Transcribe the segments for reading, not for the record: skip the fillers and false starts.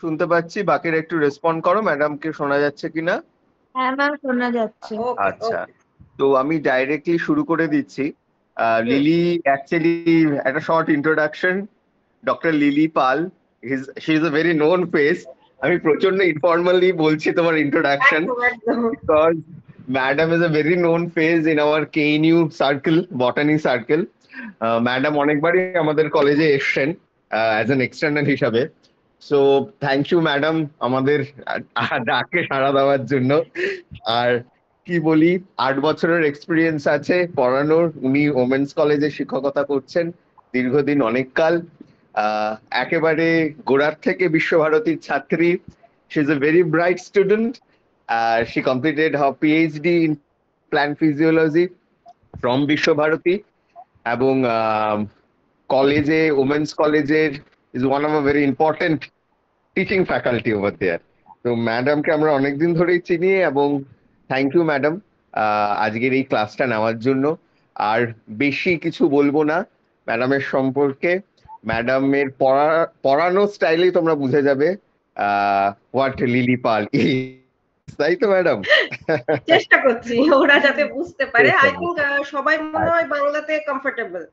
শুনতে পাচ্ছি, বাকিরা একটু রেসপন্ড করো ম্যাডামকে শোনা যাচ্ছে কিনা। হ্যাঁ ম্যাম, শোনা যাচ্ছে। ওকে আচ্ছা, ওকে। তো আমি ডাইরেক্টলি শুরু করে দিচ্ছি। হুম। লিলি, অ্যাকচুয়ালি একটা short introduction. Doctor Lily Pal, she is a very known face. আমি প্রচন্ড ইনফর্মালি বলছি তোমার ইন্ট্রোডাকশন, একদম একদম। Because madam is a very known face in our KNU circle, botany circle. Madam অনেকবারই আমাদের কলেজে এসছেন অ্যাজ এন এক্সটার্নাল হিসাবে। সো থ্যাংক ইউ ম্যাডাম আমাদের ডাকে সাড়া দেওয়ার জন্য। আর কি বলি, 8 বছরের এক্সপিরিয়েন্স আছে পড়ানোর। উনি ওমেন্স কলেজে শিক্ষকতা করছেন দীর্ঘদিন, অনেক কাল। একেবারে গোড়ার থেকে বিশ্বভারতীর ছাত্রী। She is a very bright student. She completed her PhD in plant physiology from Visva Bharati, এবং কলেজে, ওমেন্স কলেজের is one of a very important teaching faculty over there. তো ম্যাডামকে আমরা অনেকদিন ধরেই চিনি, এবং থ্যাংক ইউ ম্যাডাম আজকের এই ক্লাসটা নেওয়ার জন্য। আর বেশি কিছু বলবো না ম্যাডামের সম্পর্কে। ম্যাডামের পড়ানো স্টাইলেই তোমরা বুঝে যাবে হোয়াট লিলি পাল ইজ, তাই তো ম্যাডাম? চেষ্টা করছি ওরা যাতে বুঝতে পারে। আই থিংক সবাই মনে হয় বাংলাতে কমফোর্টেবল।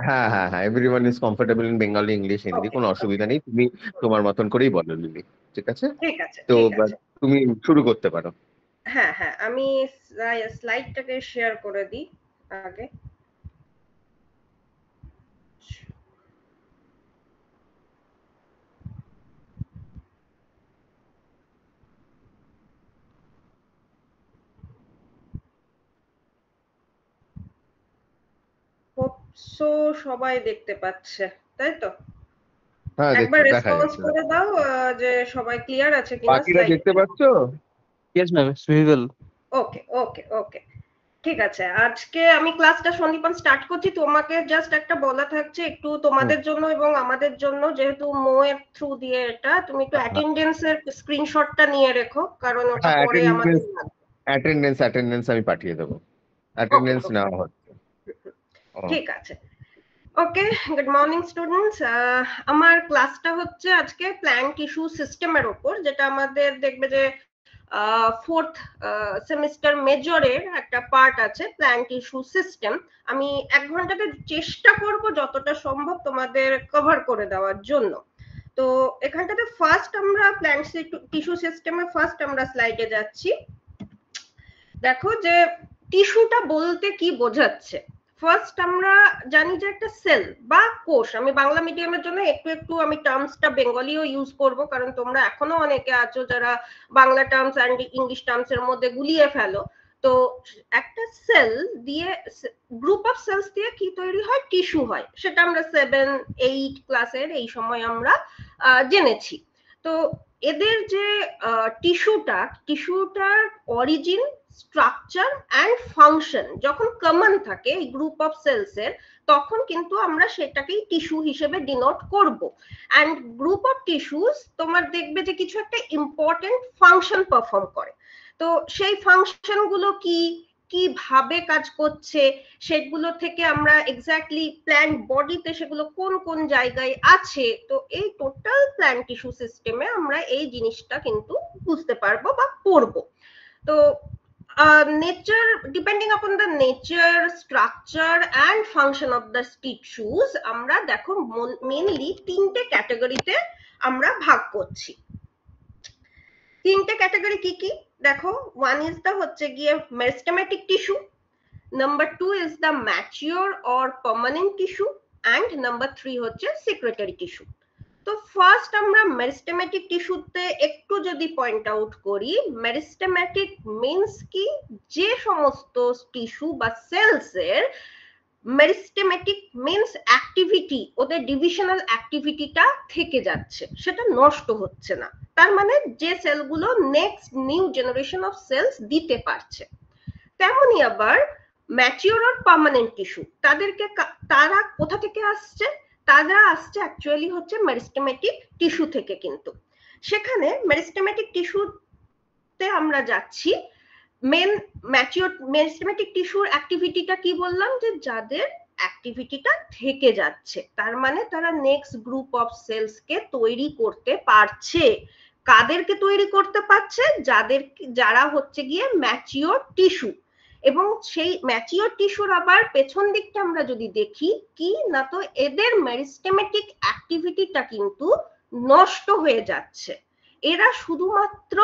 হ্যাঁ হ্যাঁ হ্যাঁ, everyone is comfortable in Bengali, English, Hindi, okay কোনো অসুবিধা নেই। তুমি তোমার মতন করেই বলো লিলি, ঠিক আছে? ঠিক আছে তো ঠিক আছে। তুমি শুরু করতে পারো। হ্যাঁ হ্যাঁ, আমি স্লাইডটাকে শেয়ার করে দিই আগে। সো সবাই দেখতে পাচ্ছে, তাই তো? হ্যাঁ, একবার দেখা রেসপন্স যাচ্ছে। করে দাও যে সবাই ক্লিয়ার আছে কিনা বাকিরা স্লাইড। দেখতে পাচ্ছো? Yes, ma'am. It's visible. ওকে ওকে ওকে। ঠিক আছে, আজকে আমি ক্লাসটা সন্দীপন স্টার্ট করছি। তোমাকে জাস্ট একটা বলা থাকছে, একটু তোমাদের জন্য এবং আমাদের জন্য, যেহেতু মোয়ের থ্রু দিয়ে এটা, তুমি একটু অ্যাটেন্ডেন্সের স্ক্রিনশটটা নিয়ে রেখো, কারণ ওটা হ্যাঁ, পরে আমাদের অ্যাটেন্ডেন্স আমি পাঠিয়ে দেবো। ওকে অ্যাটেন্ডেন্স ওকে। নেওয়া হচ্ছে। ও, ঠিক আছে। ওকে, গুড মর্নিং স্টুডেন্টস। আমার ক্লাসটা হচ্ছে আজকে প্ল্যান্ট টিস্যু সিস্টেমের উপর, যেটা আমাদের দেখবে যে ফোর্থ সেমিস্টার মেজরের একটা পার্ট আছে, প্ল্যান্ট টিস্যু সিস্টেম। আমি 1 ঘন্টাতে চেষ্টা করব যতটা সম্ভব তোমাদের কভার করে দেওয়ার জন্য। তো এখানটাতে ফার্স্ট আমরা প্ল্যান্ট টিস্যু সিস্টেমে ফার্স্ট আমরা স্লাইডে যাচ্ছি। দেখো যে টিস্যুটা বলতে কি বোঝাচ্ছে। ফার্স্ট আমরা জানি যে একটা সেল বা কোষ, আমি বাংলা মিডিয়ামের জন্য একটু একটু আমি টার্মসটা বেঙ্গলিও ইউজ করব, কারণ তোমরা এখনো অনেকে আছো যারা Bangla terms and English terms এর মধ্যে গুলিয়ে ফেলো। তো একটা সেল দিয়ে, গ্রুপ অফ সেলস দিয়ে কি তৈরি হয়, টিস্যু হয়, সেটা আমরা 7-8 ক্লাসের এই সময় আমরা জেনেছি। তো এদের যে টিস্যুটার অরিজিন, স্ট্রাকচার এন্ড ফাংশন যখন কমন থাকে এই গ্রুপ অফ সেলস এর, তখন কিন্তু আমরা সেটাকেই টিস্যু হিসেবে ডিনোট করব। এন্ড গ্রুপ অফ টিস্যুস তোমার দেখবে যে কিছু একটা ইম্পর্টেন্ট ফাংশন পারফর্ম করে। তো সেই ফাংশন গুলো কি, কিভাবে কাজ করছে, সেগুলো থেকে আমরা এক্স্যাক্টলি প্ল্যান্ট বডিতে সেগুলো কোন কোন জায়গায় আছে, তো এই টোটাল প্ল্যান্ট টিস্যু সিস্টেমে আমরা এই জিনিসটা কিন্তু বুঝতে পারবো বা পড়বো। তো nature, depending upon the nature, structure and function of the tissues, আমরা দেখো মেইনলি 3টে ক্যাটাগরিতে আমরা ভাগ করছি। 3টে ক্যাটাগরি কি কি দেখো, ওয়ান ইজ দা হচ্ছে গিয়ে meristematic tissue, number 2 is the mature or permanent tissue, and number 3 হচ্ছে সিক্রেটরি টিস্যু। তো ফার্স্ট আমরা মেরিস্টেমেটিক টিস্যুতে একটু যদি পয়েন্ট আউট করি, মেরিস্টেমেটিক মিন্স কি, যে সমস্ত টিস্যু বা সেলস এর মেরিস্টেমেটিক মিন্স অ্যাক্টিভিটি, ওদের ডিভিশনাল অ্যাক্টিভিটিটা থেকে যাচ্ছে, সেটা নষ্ট হচ্ছে না, তার মানে যে সেলগুলো next new generation of cells দিতে পারছে। তেমনি আবার ম্যাচিওর আর পার্মানেন্ট টিস্যু, তারা কোথা থেকে আসছে, তারা আসছে অ্যাকচুয়ালি হচ্ছে মেরিস্টেমেটিক টিস্যু থেকে। কিন্তু সেখানে মেরিস্টেমেটিক টিস্যুতে আমরা যাচ্ছি, মেন ম্যাচিওর মেরিস্টেমেটিক টিস্যুর অ্যাক্টিভিটিটা কি বললাম, যে যাদের অ্যাক্টিভিটিটা থেকে যাচ্ছে, তার মানে তারা নেক্সট গ্রুপ অফ সেলস কে তৈরি করতে পারছে। কাদেরকে তৈরি করতে পারছে? যারা হচ্ছে গিয়ে ম্যাচিওর টিস্যু। এবং সেই ম্যাচিওর টিস্যুর আবার পেছন দিকটা আমরা যদি দেখি কি না, তো এদের মেরিস্টেমেটিক অ্যাক্টিভিটিটা কিন্তু নষ্ট হয়ে যাচ্ছে। এরা শুধুমাত্র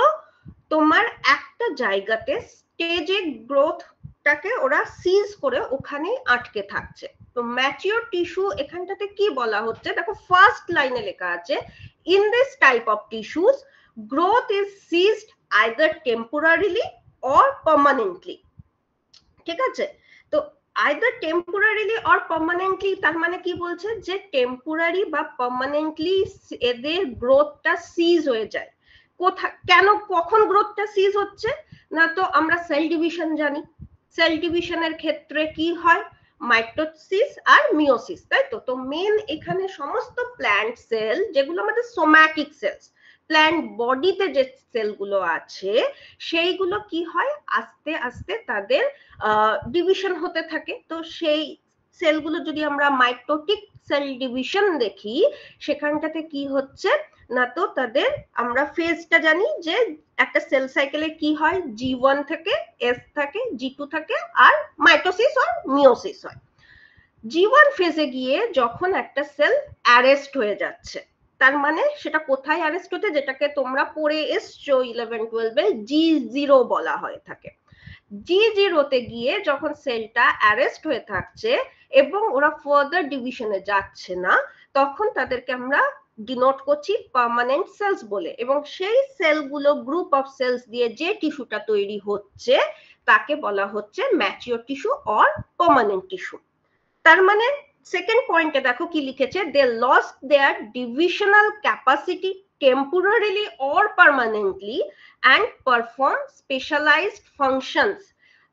তোমার একটা জায়গাতে স্টেজে গ্রোথটাকে ওরা সিজ করে ওখানেই আটকে থাকছে। তো ম্যাচিওর টিস্যু এখানটাতে কি বলা হচ্ছে দেখো, ফার্স্ট লাইনে লেখা আছে, in this type of tissues growth is ceased either temporarily or permanently. ঠিক আছে, তো আইদার টেম্পোরারিলি অর পার্মানেন্টলি তার মানে কি বলছে যে টেম্পোরারি বা পার্মানেন্টলি এদের গ্রোথটা সিজ হয়ে যায়। কেন, কখন গ্রোথটা সিজ হচ্ছে না, তো আমরা সেল ডিভিশন জানি, সেল ডিভিশনের ক্ষেত্রে কি হয়, মাইটোসিস আর মিওসিস, তাই তো। তো মেন এখানে সমস্ত প্ল্যান্ট সেল যেগুলো আমাদের সোম্যাটিক সেলস, প্ল্যান্ট বডিতে যে সেলগুলো আছে সেইগুলো কি হয়, আস্তে আস্তে তাদের ডিভিশন হতে থাকে। তো সেই সেলগুলো যদি আমরা মাইটোটিক সেল ডিভিশন দেখি, সেখানটাতে কি হচ্ছে না, তো তাদের আমরা ফেজটা জানি যে একটা সেল সাইকেলে কি হয়, G1 থেকে S থাকে, G2 থাকে, আর মাইটোসিস আর মিওসিস হয়। G1 ফেজে গিয়ে যখন একটা সেল অ্যারেস্ট হয়ে যাচ্ছে, তার মানে সেটা কোথায় অ্যারেস্ট হতে, যেটাকে তোমরা পড়ে এসছো 11-12 এ G0 বলা হয়ে থাকে। G0 তে গিয়ে যখন সেলটা অ্যারেস্ট হয়ে থাকছে এবং ওরা ফার্দার ডিভিশনে যাচ্ছে না, তখন তাদেরকে আমরা ডিনোট করছি পার্মানেন্ট সেলস বলে। এবং সেই সেলগুলো গ্রুপ অফ সেলস দিয়ে যে টিস্যুটা তৈরি হচ্ছে তাকে বলা হচ্ছে mature tissue or permanent tissue. তার মানে সেকেন্ড পয়েন্টে দেখো কি লিখেছে, they lost their divisional capacity temporarily or permanently and perform specialized functions.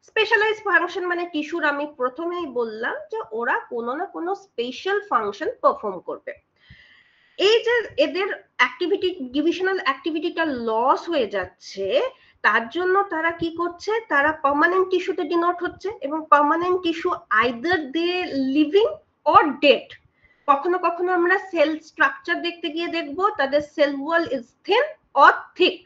Specialized function মানে টিস্যুর আমি প্রথমেই বললাম যে ওরা কোনো না কোনো স্পেশাল ফাংশন পারফর্ম করবে। এই যে এদের অ্যাক্টিভিটি, ডিভিশনাল অ্যাক্টিভিটিটা লস হয়ে যাচ্ছে, তার জন্য তারা কি করছে, তারা পার্মানেন্ট টিস্যুতে ডিনোট হচ্ছে। এবং permanent tissue either they living or dead. কখনো কখনো আমরা সেল স্ট্রাকচার দেখতে গিয়ে দেখবো তাদের cell wall is thin or thick.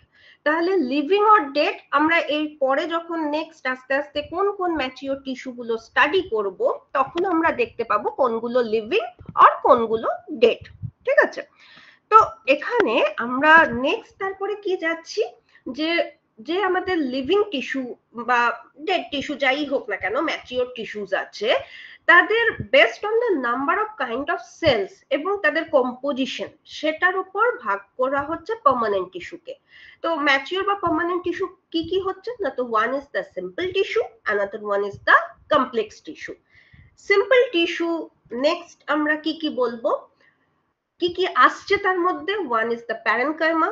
তাহলে লিভিং অর ডেড আমরা এর পরে যখন নেক্সট আস্তে আস্তে কোন কোন ম্যাচিওর টিস্যু গুলো স্টাডি করব, তখন আমরা দেখতে পাবো কোনগুলো লিভিং আর কোনগুলো ডেড। ঠিক আছে, তো এখানে আমরা নেক্সট তারপরে কি যাচ্ছি, যে যে আমাদের লিভিং টিস্যু বা ডেড টিস্যু যাই হোক না কেন, ম্যাচিওর টিস্যুস আছে, তাদের based on the number of kind of cells এবং তাদের কম্পোজিশন, সেটার উপর ভাগ করা হচ্ছে পার্মানেন্ট টিস্যুকে। তো ম্যাচিওর বা পার্মানেন্ট টিস্যু কি কি হচ্ছে না, তো one is the simple tissue, another one is the complex tissue. Simple tissue next আমরা কি কি বলবো, কি কি আসছে তার মধ্যে, one is the parenchyma,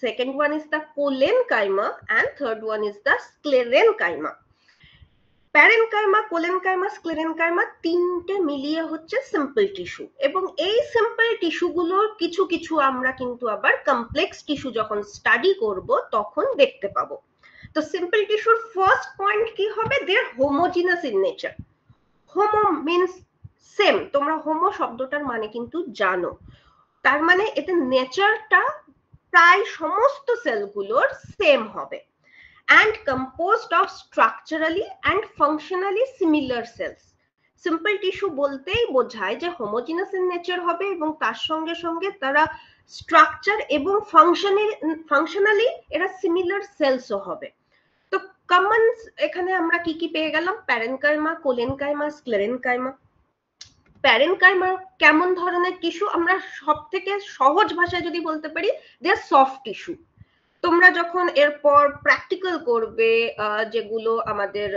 second one is the collenchyma, and third one is the sclerenchyma. Parenchyma, collenchyma, sclerenchyma তিনটে মিলিয়ে হচ্ছে সিম্পল টিস্যু। এবং এই সিম্পল টিস্যুগুলোর কিছু কিছু আমরা কিন্তু আবার কমপ্লেক্স টিস্যু যখন স্টাডি করব তখন দেখতে পাবো। তো সিম্পল টিস্যুর ফার্স্ট পয়েন্ট কি হবে, there homogeneous in nature. Homo means same, তোমরা হোমো শব্দটার মানে কিন্তু জানো, তার মানে এতে নেচারটা প্রায় সমস্ত সেলগুলোর সেম হবে। and composed of structurally and functionally similar cells. Simple tissue বলতেই বোঝায় যে হোমোজিনাস ইন নেচার হবে এবং তার সঙ্গে সঙ্গে তারা স্ট্রাকচার এবং ফাংশনালি এরা সিমিলার সেলসও হবে। তো কমন এখানে আমরা কি কি পেয়ে গেলাম, প্যারেনকাইমা, কোলেনকাইমা, স্ক্লেরেনকাইমা। প্যারেনকাইমা কেমন ধরনের টিস্যু, আমরা সব থেকে সহজ ভাষায় যদি বলতে পারি, দে আর সফট টিস্যু। তোমরা যখন এরপর প্র্যাকটিক্যাল করবে, যেগুলো আমাদের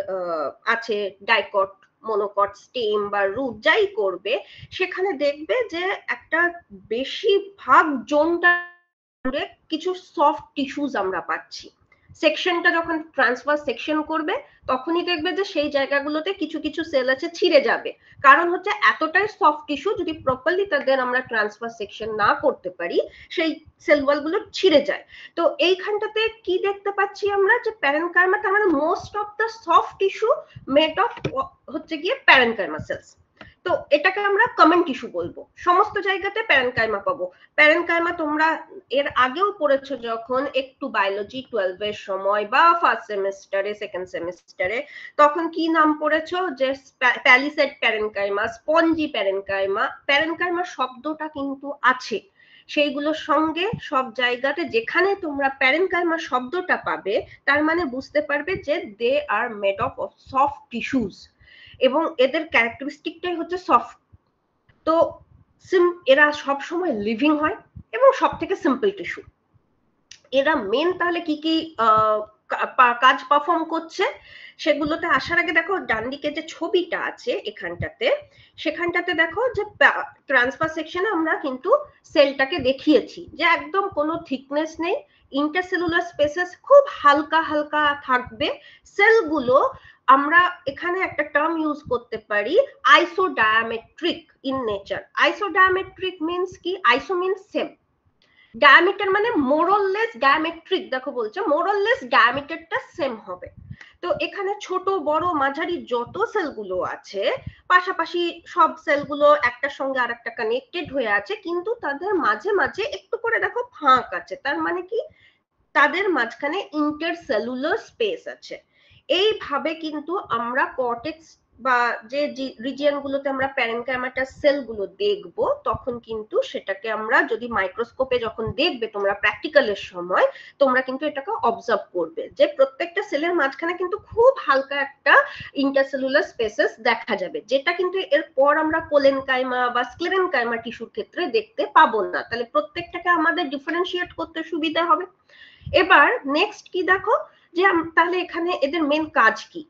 আছে ডাইকট, মনোকট, স্টেম বা রুট যাই করবে, সেখানে দেখবে যে একটা বেশিরভাগ জোনটা কিছু সফট টিস্যুস আমরা পাচ্ছি। সেকশনটা যখন ট্রান্সফার সেকশন করবে তখনই দেখবে যে সেই জায়গাগুলোতে কিছু কিছু সেল আছে ছিঁড়ে যাবে, কারণ হচ্ছে এতটাই সফট টিস্যু, যদি প্রপারলি তাদের আমরা ট্রান্সফার সেকশন না করতে পারি সেই সেল ওয়াল গুলো ছিঁড়ে যায়। তো এইখানটাতে কি দেখতে পাচ্ছি আমরা, যে প্যারেনকাইমা, তার মানে most of the soft tissue made of হচ্ছে গিয়ে প্যারেনকাইমা সেলস। তো এটাকে আমরা কমন টিস্যু বলবো। সমস্ত জায়গাতে প্যারেনকাইমা পাবো। প্যারেনকাইমা তোমরা এর আগেও পড়েছো যখন একটু বায়োলজি 12 এর সময় বা ফার্স্ট সেমিস্টারে সেকেন্ড সেমিস্টারে, তখন কি নাম পড়েছো যে palisade parenchyma, spongy parenchyma. Parenchyma শব্দটা কিন্তু আছে সেইগুলোর সঙ্গে সব জায়গাতে যেখানে তোমরা প্যারেনকাইমা শব্দটা পাবে তার মানে বুঝতে পারবে যে দে are made of soft tissues এবং এদের ক্যারেক্টারিস্টিকটাই হচ্ছে সফট। তো এরা সব সময় লিভিং হয় এবং সব থেকে সিম্পল টিস্যু। এরা মেন তাহলে কি কি কাজ পারফর্ম করছে সেগুলোতে আসার আগে দেখো ডান দিকে যে ছবিটা আছে এখানটাতে, সেখানটাতে দেখো যে ট্রান্সফার সেকশনে আমরা কিন্তু সেলটাকে দেখিয়েছি যে একদম কোনো থিকনেস নেই, ইন্টারসেলুলার স্পেসেস খুব হালকা হালকা থাকবে। সেলগুলো আমরা এখানে একটা টার্ম ইউজ করতে পারি আইসোডায়ামেট্রিক ইন নেচার। আইসোডায়ামেট্রিক মিন্স কি? আইসো মিন্স সেম, ডায়ামিটার মানে মোরলেস ডায়ামেট্রিক, দেখো বলছে মোরলেস ডায়ামিটারটা সেম হবে। তো এখানে ছোট বড় মাঝারি যত সেলগুলো আছে পাশাপাশি সব সেলগুলো একটার সঙ্গে আরেকটা কানেক্টেড হয়ে আছে, কিন্তু তাদের মাঝে মাঝে একটু করে দেখো ফাঁক আছে। তার মানে কি? তাদের মাঝখানে ইন্টারসেলুলার স্পেস আছে। এইভাবে কিন্তু আমরা কর্টেক্স বা যে রিজিয়ন গুলোতে আমরা প্যারেনকাইমাটাস সেলগুলো দেখব তখন কিন্তু সেটাকে আমরা যদি মাইক্রোস্কোপে যখন দেখবে তোমরা প্র্যাকটিক্যালের সময়, তোমরা কিন্তু এটাকে অবজার্ভ করবে যে প্রত্যেকটা সেলের মাঝখানে কিন্তু খুব হালকা একটা ইন্টারসেলুলার স্পেসেস দেখা যাবে, যেটা কিন্তু এরপর আমরা কোলেনকাইমা বা স্ক্লেরেনকাইমা টিস্যুর ক্ষেত্রে দেখতে পাবো না। তাহলে প্রত্যেকটাকে আমাদের ডিফারেন্সিয়েট করতে সুবিধা হবে। এবার নেক্সট কি দেখো যে তাহলে এখানে এদের মেন কাজ কি?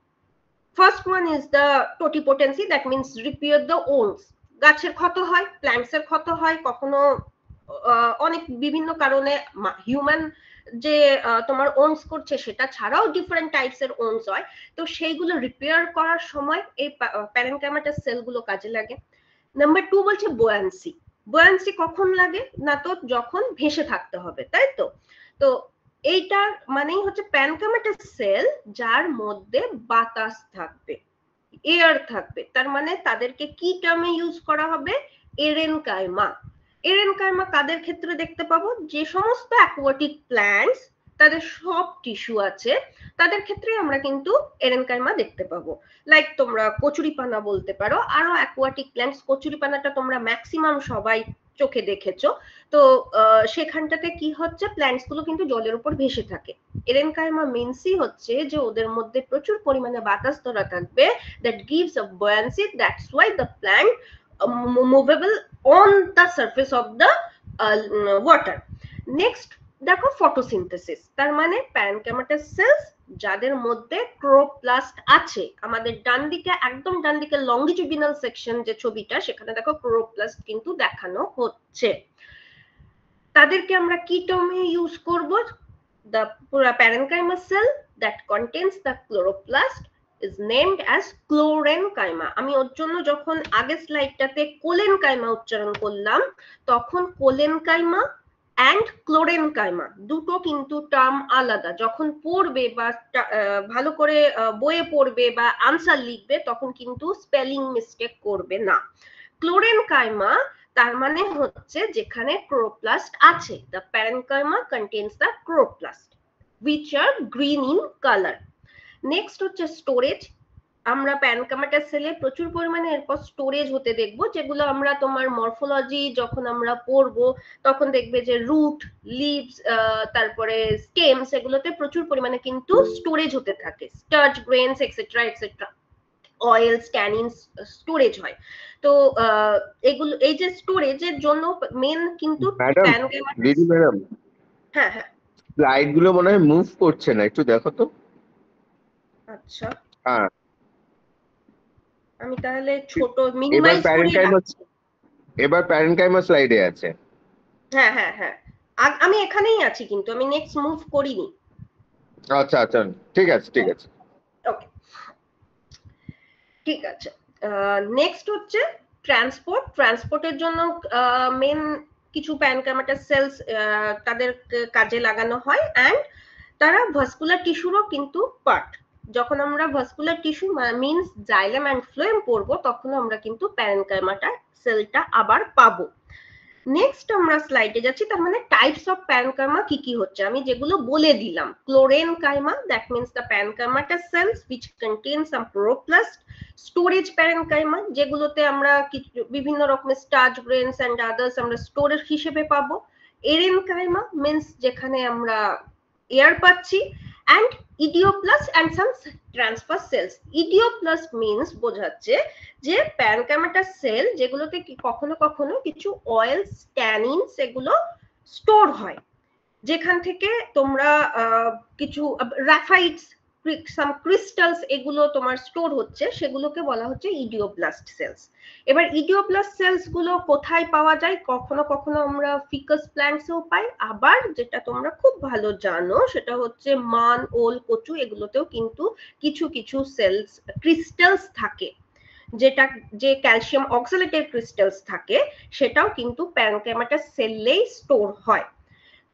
First one is the টোটিপোটেন্সি, that means repair the once. গাছের ক্ষত হয়, প্ল্যান্টস এর ক্ষত হয়, কখনো অনেক বিভিন্ন কারণে হিউম্যান যে তোমার ওনস করছে সেটা ছাড়াও ডিফারেন্ট টাইপস এর ওনস হয়, তো সেইগুলো রিপেয়ার করার সময় এই প্যারেনকাইমাটাস সেলগুলো কাজে লাগে। নাম্বার 2 বলছে বুয়ান্সি। বুয়ান্সি কখন লাগে? না তো যখন ভেসে থাকতে হবে, তাই তো। তো এইটার মানেই হচ্ছে প্যারেনকাইমাটাস সেল যার মধ্যে বাতাস থাকবে, এয়ার থাকবে। তার মানে তাদেরকে কি টার্মে ইউজ করা হবে? এরেনকাইমা। এরেনকাইমা কাদের ক্ষেত্রে দেখতে পাবো? যে সমস্ত অ্যাকোয়াটিক প্ল্যান্টস তাদের সব টিস্যু আছে তাদের ক্ষেত্রে আমরা কিন্তু এরেনকাইমা দেখতে পাবো। লাইক তোমরা কচুরিপানা বলতে পারো, আরো অ্যাকোয়াটিক প্ল্যান্টস। কচুরিপানাটা তোমরা ম্যাক্সিমাম সবাই চোখে দেখেছো। তো সেখানটাতে কি হচ্ছে, প্ল্যান্টস গুলো কিন্তু জলের উপর ভেসে থাকে। এরেনকাইমা মিন্সই হচ্ছে যে ওদের মধ্যে প্রচুর পরিমাণে বাতাস ধরা থাকবে, that gives a buoyancy, that's why the plant movable on the surface of the water. Next দেখো ফটোসিনথেসিস। তার মানে প্যারেনকাইমাটাস সেলস যাদের মধ্যে ক্লোরোপ্লাস্ট আছে, আমাদের ডান দিকে একদম ডান দিকে লংগিটিউডিনাল সেকশন যে ছবিটা সেখানে দেখো ক্লোরোপ্লাস্ট কিন্তু দেখানো হচ্ছে। তাদেরকে আমরা কি টার্মে ইউজ করব? The parenchyma cell that contains the chloroplast is named as chlorenchyma. আমি ওর জন্য যখন আগের স্লাইডটাতে কোলেনকাইমা উচ্চারণ করলাম তখন কোলেনকাইমা and chlorenchyma দুটো কিন্তু টার্ম আলাদা। যখন পড়বে বা ভালো করে বইয়ে পড়বে বা আনসার লিখবে তখন কিন্তু স্পেলিং মিস্টেক করবে না। chlorenchyma তার মানে হচ্ছে যেখানে ক্লোরোপ্লাস্ট আছে, the parenchyma contains the chloroplast which are green in color. Next হচ্ছে স্টোরেজ। আমরা প্যারেনকাইমাটাস সেলে প্রচুর পরিমাণে এরপর স্টোরেজ হতে দেখবো, যেগুলো আমরা তোমার মরফোলজি যখন আমরা পড়বো তখন দেখবে যে রুট, লিভস, তারপরে স্টেমস, এগুলোতে প্রচুর পরিমাণে কিন্তু স্টোরেজ হতে থাকে, starch grains etcetera etcetera, oils, tannins storage হয়। তো এগুলো এই যে স্টোরেজের জন্য মেন কিন্তু ম্যাডাম হ্যাঁ হ্যাঁ স্লাইড গুলো মনে হয় মুভ করছে না, একটু দেখো তো। আচ্ছা হ্যাঁ, আমি তাহলে ছোট মিনিমাইজ করে এবার প্যারেনকাইমা স্লাইডে আছে। হ্যাঁ হ্যাঁ হ্যাঁ আমি এখানেই আছি, কিন্তু আমি নেক্সট মুভ করিনি। আচ্ছা আচ্ছা, ঠিক আছে ঠিক আছে, ওকে ঠিক আছে। নেক্সট হচ্ছে ট্রান্সপোর্ট। ট্রান্সপোর্টের জন্য মেন কিছু প্যারেনকাইমাটাস সেলস তাদের কাজে লাগানো হয়, এন্ড তারা ভাস্কুলার টিস্যুরও কিন্তু পার্ট। যখন আমরা vascular tissue means xylem and phloem পড়বো তখন আমরা কিন্তু প্যারেনকাইমাটা সেলটা আবার পাবো। নেক্সট আমরা স্লাইডে যাচ্ছি, তার মানে টাইপস অফ প্যারেনকাইমা কি কি হচ্ছে আমি যেগুলো বলে দিলাম। Chlorenchyma, that means the parenchymatous cells which contain some chloroplast. Storage parenchyma, যেগুলোতে আমরা বিভিন্ন রকমের স্টার্চ গ্রেনস এন্ড আদার্স আমরা স্টোরেজ হিসেবে পাবো। এরেনকাইমা মিন্স যেখানে আমরা এয়ার পাচ্ছি। and ইডিওপ্লাস্ট and some transfer cells. ইডিওপ্লাস্ট means বোঝাচ্ছে যে প্যারেনকাইমাটাস সেল যেগুলোতে কখনো কখনো কিছু অয়েলস ট্যানিনস এগুলো স্টোর হয়, যেখান থেকে তোমরা কিছু গ্রাফাইটস সাম ক্রিস্টালস এগুলো তোমার স্টোর হচ্ছে, সেগুলোকে বলা হচ্ছে ইডিওপ্লাস্ট সেলস। এবার ইডিওপ্লাস্ট সেলস গুলো কোথায় পাওয়া যায়? কখনো কখনো আমরা ফিকাস প্ল্যান্টসেও পাই, আবার যেটা তোমরা খুব ভালো জানো সেটা হচ্ছে মান, ওল, কচু এগুলোতেও কিন্তু কিছু কিছু সেলস ক্রিস্টালস থাকে, যেটা যে ক্যালসিয়াম অক্সালেটের ক্রিস্টালস থাকে সেটাও কিন্তু প্যারেনকাইমাটাস সেলেই স্টোর হয়।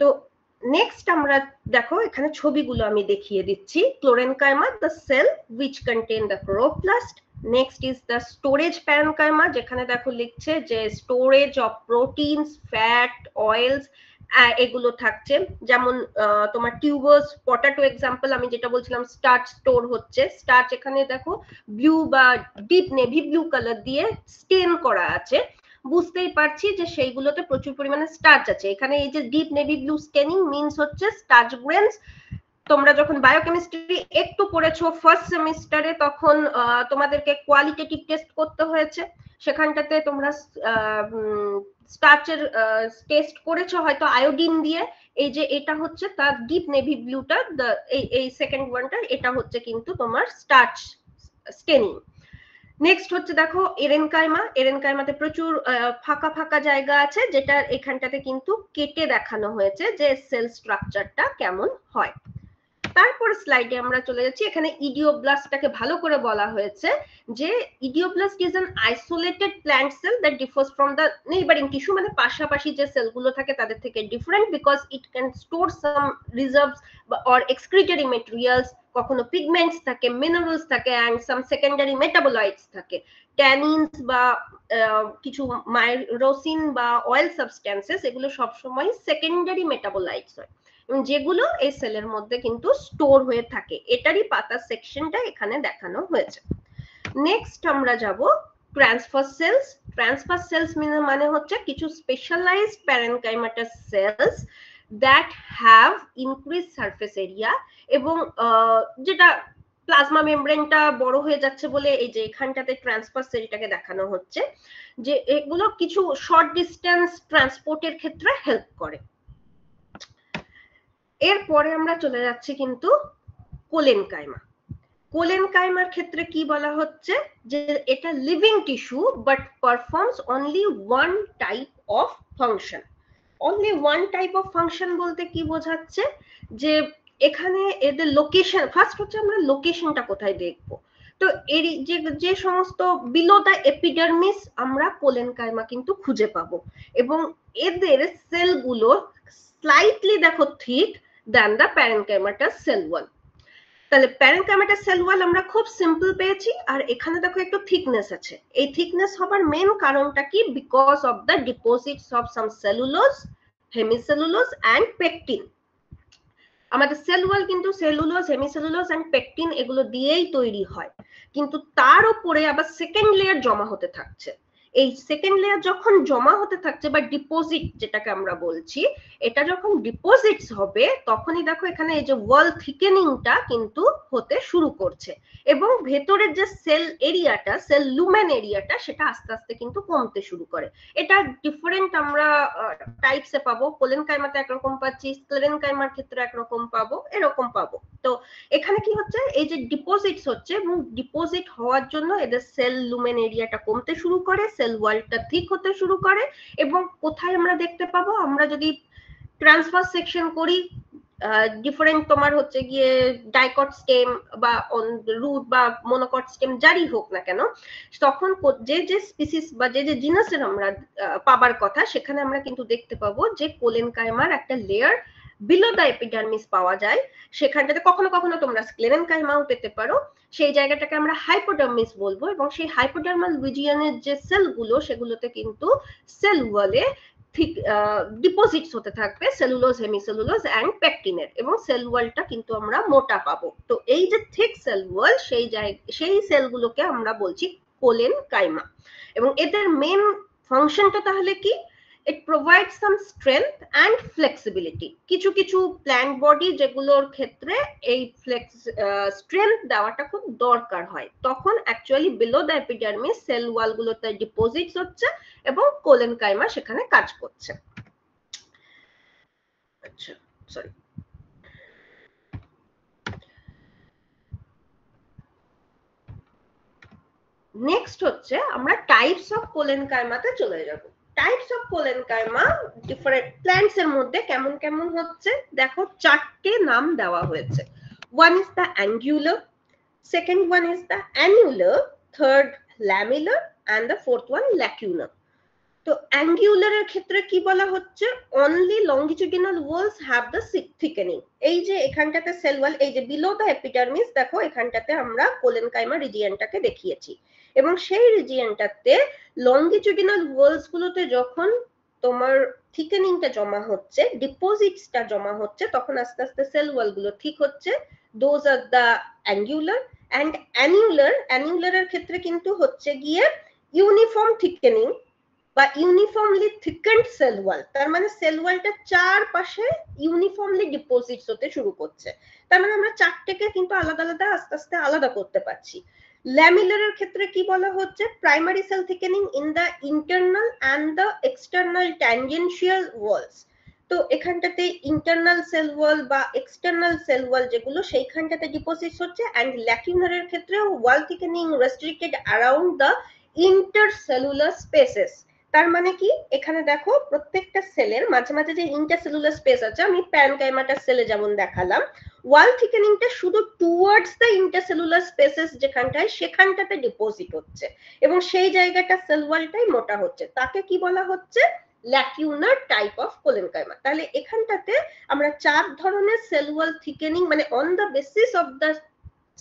তো নেক্সট আমরা দেখো এখানে ছবিগুলো আমি দেখিয়ে দিচ্ছি। ক্লোরেনকাইমা, the cell which contain the chloroplast. Next is the storage parenchyma, যেখানে দেখো লিখছে যে storage of proteins, fat, oils এগুলো থাকছে, যেমন তোমার টিউবার্স, পটাটো এক্সাম্পল আমি যেটা বলছিলাম স্টার্চ স্টোর হচ্ছে। স্টার্চ এখানে দেখো ব্লু বা ডিপ নেভি ব্লু কালার দিয়ে স্টেন করা আছে, বুঝতেই পারছি যে সেইগুলোতে প্রচুর পরিমাণে স্টার্চ আছে। এখানে এই যে deep navy blue straining means হচ্ছে স্টার্চ গ্রেনস। তোমরা যখন বায়োকেমিস্ট্রি একটু পড়েছো ফার্স্ট সেমিস্টারে তখন তোমাদেরকে কোয়ালিটেটিভ টেস্ট করতে হয়েছে, সেখানটাতে তোমরা স্টার্চের টেস্ট করেছো হয়তো আয়োডিন দিয়ে। এই যে এটা হচ্ছে তার ডিপ নেভি ব্লুটা, এই সেকেন্ড ওয়ানটা, এটা হচ্ছে কিন্তু তোমার স্টার্চ স্টেনিং। নেক্সট হচ্ছে দেখো এরেনকাইমা। এরেনকাইমাতে প্রচুর ফাঁকা ফাঁকা জায়গা আছে, যেটা এখানটাতে কিন্তু কেটে দেখানো হয়েছে যে সেল স্ট্রাকচারটা কেমন হয়। তারপর স্লাইডে আমরা চলে যাচ্ছি, এখানে ইডিওব্লাস্টটাকে ভালো করে বলা হয়েছে যে idioblast is an isolated plant cell that differs from the neighbouring tissue, মানে পাশাপাশি যে সেলগুলো থাকে তাদের থেকে different, because it can store some reserves or excretory materials, কখনো পিগমেন্টস থাকে, মিনারেলস থাকে অ্যান্ড সাম সেকেন্ডারি মেটাবোলাইটস থাকে। ট্যানিনস বা কিছু মাইরোসিন বা অয়েল সাবস্ট্যান্সেস এগুলো সবসময় সেকেন্ডারি মেটাবোলাইটস হয়, যেগুলো এই সেলের মধ্যে কিন্তু স্টোর হয়ে থাকে। এটারই পাতা সেকশনটা এখানে দেখানো হয়েছে। নেক্সট আমরা যাব ট্রান্সফার সেলস। ট্রান্সফার সেলস মানে হচ্ছে কিছু specialised parenchymatous cells that have increase surface area, এবং যেটা প্লাজমা মেমব্রেনটা বড় হয়ে যাচ্ছে বলে এই যে এখানটাতে ট্রান্সফার সেলটাকে দেখানো হচ্ছে, যে এগুলো কিছু শর্ট ডিস্টেন্স ট্রান্সপোর্টের ক্ষেত্রে হেল্প করে। এরপরে আমরা চলে যাচ্ছি কিন্তু কোলেনকাইমা। কোলেনকাইমার ক্ষেত্রে কি বলা হচ্ছে যে এটা living tissue but performs only one type of function. Only one type of function বলতে কি বোঝাচ্ছে যে এখানে এদের লোকেশন, ফার্স্ট হচ্ছে আমরা লোকেশনটা কোথায় দেখবো। তো এর যে সমস্ত বিলো দ্য এপিডার্মিস আমরা কোলেনকাইমা কিন্তু খুঁজে পাবো, এবং এদের সেলগুলো স্লাইটলি দেখো thick than the parenchymatous cell wall. তাহলে প্যারেনকাইমাটাস সেল ওয়াল আমরা খুব সিম্পল পেয়েছি, আর এখানে দেখো একটু থিকনেস আছে। এই থিকনেস হবার মেন কারণটা কি? Because of the deposits of some cellulose, hemicellulose and pectin. আমাদের সেল ওয়াল কিন্তু সেলুলোজ, হেমিসেলুলোজ এন্ড পেকটিন এগুলো দিয়েই তৈরি হয়, কিন্তু তার উপরে আবার সেকেন্ড লেয়ার জমা হতে থাকছে। এই সেকেন্ড লেয়ার যখন জমা হতে থাকছে বা ডিপোজিট যেটাকে আমরা বলছি, এটা যখন ডিপোজিটস হবে তখনই দেখো এখানে এই যে ওয়াল থিকেনিংটা কিন্তু হতে শুরু করছে, এবং ভেতরের যে সেল এরিয়াটা, সেল লুমেন এরিয়াটা, সেটা আস্তে আস্তে কিন্তু কমতে শুরু করে। এটা ডিফারেন্ট আমরা টাইপসে পাবো, কোলেনকাইমাতে একরকম পাচ্ছি, স্ক্লেরেনকাইমার ক্ষেত্রে একরকম পাবো, এরকম পাবো। তো এখানে কি হচ্ছে, এই যে ডিপোজিটস হচ্ছে এবং ডিপোজিট হওয়ার জন্য এদের সেল লুমেন এরিয়াটা কমতে শুরু করে, সেল ওয়ালটা থিক হতে শুরু করে। এবং কোথায় আমরা দেখতে পাবো, আমরা যদি ট্রান্সফার সেকশন করি, ডিফারেন্ট তোমার হচ্ছে গিয়ে ডাইকট স্টেম বা রুট বা মনোকট স্টেম যারই হোক না কেন, তখন যে যে স্পিসিস বা যে যে জিনাসের আমরা পাবার কথা, সেখানে আমরা কিন্তু দেখতে পাবো যে কোলেনকাইমার একটা লেয়ার বিলো দ্য এপিডার্মিস পাওয়া যায়, সেখানটাতে কখনো কখনো তোমরা স্ক্লেরেনকাইমাও পেতে পারো, সেই জায়গাটাকে আমরা হাইপোডার্মিস বলবো। এবং সেই হাইপোডার্মাল রিজিয়নের যে সেলগুলো সেগুলোতে কিন্তু সেল ওয়ালে ঠিক ডিপোজিটস হতে থাকবে সেলুলোজ, হেমিসেলুলোজ এন্ড পেকটিনের, এবং সেল ওয়ালটা কিন্তু আমরা মোটা পাবো। তো এই যে থিক সেল ওয়াল সেই সেলগুলোকে আমরা বলছি কোলেনকাইমা। এবং এদের মেন ফাংশনটা তাহলে কি? It provides some strength and flexibility. কিছু কিছু প্ল্যান্ট বডি যেগুলোর ক্ষেত্রে এই স্ট্রেংথ দেওয়াটা খুব দরকার হয়, তখন actually below the epidermis cell wall গুলোতে ডিপোজিটস হচ্ছে এবং কোলেনকাইমা সেখানে কাজ করছে। আচ্ছা, সরি। নেক্সট হচ্ছে আমরা টাইপস অফ কোলেনকাইমাতে চলে যাব। Types of collenchyma different plants এর মধ্যে কেমন কেমন হচ্ছে দেখো, চারটে নাম দেওয়া হয়েছে। One is the angular, second one is the annular, third lamellar and the fourth one lacunar. তো অ্যাঙ্গুলারের ক্ষেত্রে কি বলা হচ্ছে? Only longitudinal walls have the thickening. এই যে এখানটাতে সেল ওয়াল, এই যে বিলো দ্য এপিডার্মিস, দেখো এখানটাতে আমরা কোলেনকাইমা রিজিয়নটাকে দেখিয়েছি, এবং সেই রিজিয়নটাতে লংগিটিউডিনাল ওয়ালস গুলোতে যখন তোমার থিকেনিংটা জমা হচ্ছে, ডিপোজিটসটা জমা হচ্ছে, তখন আস্তে আস্তে সেল ওয়াল গুলো ঠিক হচ্ছে। Those are the angular. And অ্যানুলারের ক্ষেত্রে কিন্তু হচ্ছে গিয়ে ইউনিফর্ম থিকেনিং বা ইউনিফর্মলি থিকেন্ড সেল ওয়াল, তার মানে সেল ওয়ালটা চারপাশে ইউনিফর্মলি ডিপোজিটস হতে শুরু করছে। তার মানে আমরা চারটেকে কিন্তু আলাদা আলাদা আস্তে আস্তে আলাদা করতে পারছি। ল্যামিলারের ক্ষেত্রে কি বলা হচ্ছে? Primary cell thickening in the internal and the external tangential walls. তো এখানটাতে ইন্টারনাল সেল ওয়াল বা এক্সটার্নাল সেল ওয়াল যেগুলো সেইখানটাতে ডিপোজিটস হচ্ছে। এন্ড ল্যাকিউনারের ক্ষেত্রে wall thickening restricted around the intercellular spaces. তার মানে কি? এখানে দেখো প্রত্যেকটা সেলের মাঝে মাঝে যে ইন্টারসেলুলার স্পেস আছে, আমি প্যারেনকাইমাটার সেলে যেমন দেখালাম, ওয়াল থিকেনিংটা শুধু টুয়ার্ডস দ্য ইন্টারসেলুলার স্পেসেস যেখানটায়, সেখানটাতে ডিপোজিট হচ্ছে এবং সেই জায়গাটা সেল ওয়ালটাই মোটা হচ্ছে। তাকে কি বলা হচ্ছে? ল্যাকিউনার টাইপ অফ কোলেনকাইমা। তাহলে এখানটাতে আমরা চার ধরনের সেল ওয়াল থিকেনিং, মানে on the basis of the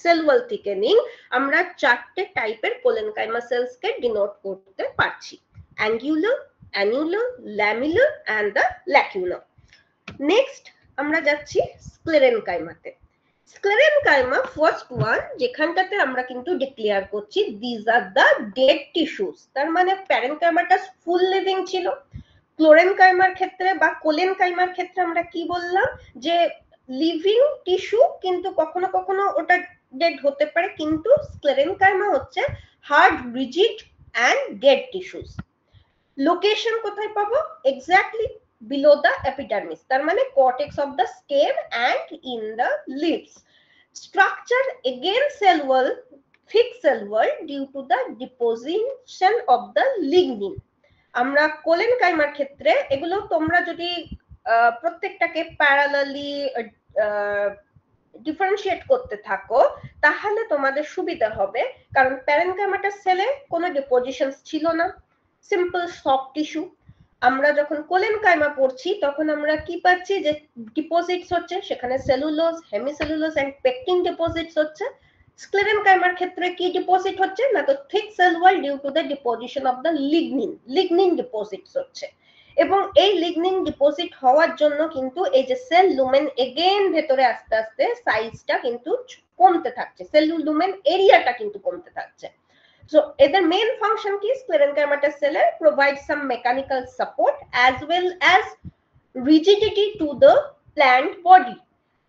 cell wall thickening আমরা চারটে টাইপের কোলেনকাইমা সেলসকে ডিনোট করতে পারছি: angular, annular, lamellar and the lacunar. Next আমরা যাচ্ছি স্ক্লেরেনকাইমাতে। স্ক্লেরেনকাইমা ফার্স্ট ওয়ান, যেখানটাতে আমরা কিন্তু ডিক্লেয়ার করছি this are the dead tissues. তার মানে প্যারেনকাইমাটা ফুল লিভিং ছিল। ক্লোরেনকাইমার ক্ষেত্রে বা কোলেনকাইমার ক্ষেত্রে আমরা কি বললাম? যে লিভিং টিস্যু, কিন্তু কখনো কখনো ওটা ডেড হতে পারে, কিন্তু স্ক্লেরেনকাইমা হচ্ছে hard, rigid and dead tissues. Location কোথায় পাবো? এক্স্যাক্টলি বিলো দ্য এপিডার্মিস, তার মানে cortex of the stem and in the leaves. Structure again cell wall, thick cell wall due to the deposition of the lignin. আমরা কোলেনকাইমার ক্ষেত্রে এগুলো তোমরা যদি প্রত্যেকটাকে parallelly differentiate করতে থাকো তাহলে তোমাদের সুবিধা হবে, কারণ প্যারেনকাইমাটার সেলে কোনো ডিপোজিশনস ছিল না, সিম্পল সফট টিস্যু। আমরা যখন কোলেনকাইমা পড়ছি তখন আমরা কি পাচ্ছি? যে ডিপোজিটস হচ্ছে, সেখানে cellulose, hemicellulose and pectin deposits হচ্ছে। স্ক্লেরেনকাইমার ক্ষেত্রে কি ডিপোজিট হচ্ছে না? তো thick cell wall due to the deposition of the lignin deposits হচ্ছে। এবং এই লিগনিন ডিপোজিট হওয়ার জন্য কিন্তু এই যে সেল লুমেন এগেইন ভেতরে আস্তে আস্তে সাইজটা কিন্তু কমতে থাকছে, সেল লুমেন এরিয়াটা কিন্তু কমতে থাকছে। So, এদের মেইন ফাংশন কি? স্ক্লেরেনকাইমাটার সেলে provide some mechanical support as well as rigidity to the plant body.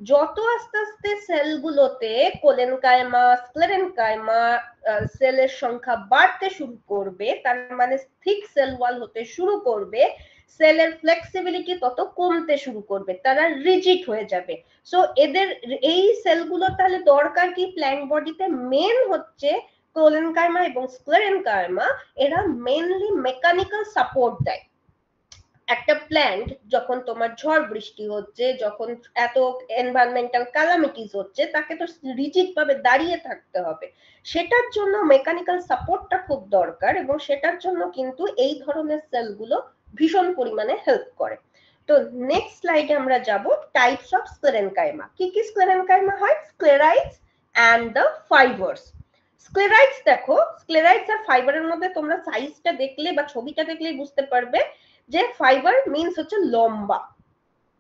যত আস্তে আস্তে সেলগুলোতে কোলেনকাইমা, স্ক্লেরেনকাইমা সেলের সংখ্যা বাড়তে শুরু করবে, তার মানে থিক সেল ওয়াল হতে শুরু করবে, সেলের ফ্লেক্সিবিলিটি তত কমতে শুরু করবে, তারা রিজিড হয়ে যাবে। সো এদের এই সেলগুলো তাহলে দরকার কি প্ল্যান্ট বডিতে? মেন হচ্ছে কোলেনকাইমা এবং স্ক্লেরেনকাইমা, এরা মেইনলি মেকানিক্যাল সাপোর্ট দেয়। একটা প্ল্যান্ট যখন তোমার ঝড় বৃষ্টি হচ্ছে, যখন এত এনভায়রনমেন্টাল ক্যালামিটিস হচ্ছে, তাকে তো রিজিড ভাবে দাঁড়িয়ে থাকতে হবে, সেটার জন্য মেকানিক্যাল সাপোর্টটা খুব দরকার এবং সেটার জন্য কিন্তু এই ধরনের সেলগুলো ভীষণ পরিমাণে হেল্প করে। তো নেক্সট স্লাইডে আমরা যাব টাইপস অফ স্ক্লেরেনকাইমা। কি কি স্ক্লেরেনকাইমা হয়? স্ক্লেরাইডস এন্ড দ্য ফাইবারস। স্ক্লেরাইডস দেখো, স্ক্লেরাইডস আর ফাইবারের মধ্যে তোমরা সাইজটা দেখলে বা ছবিটা দেখলেই বুঝতে পারবে যে ফাইবার মিন্স হচ্ছে লম্বা,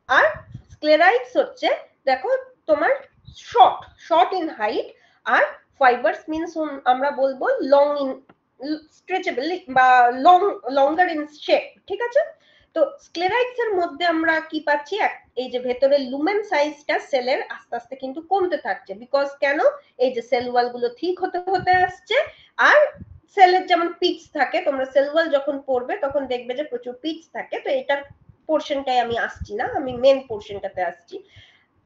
আর স্ক্লেরাইডস হচ্ছে দেখো তোমার শর্ট ইন হাইট, আর ফাইবারস মিন্স আমরা বলবো লং ইন স্ট্রেচেবল বা লঙ্গার ইন শেপ। ঠিক আছে, তো স্ক্লেরাইডস এর মধ্যে আমরা কি পাচ্ছি? এই যে ভেতরে লুমেন সাইজটা সেলের আস্তে আস্তে কিন্তু কমতে থাকছে। বিকজ কেন? এই যে সেল ওয়াল গুলো ঠিক হতে হতে আসছে, আর সেলের যেমন পিচ থাকে, তোমরা সেল ওয়াল যখন পড়বে তখন দেখবে যে প্রচুর পিচ থাকে। তো এটার পোর্শনটাই আমি আসছি না, আমি মেন পোর্শনটাতে আসছি।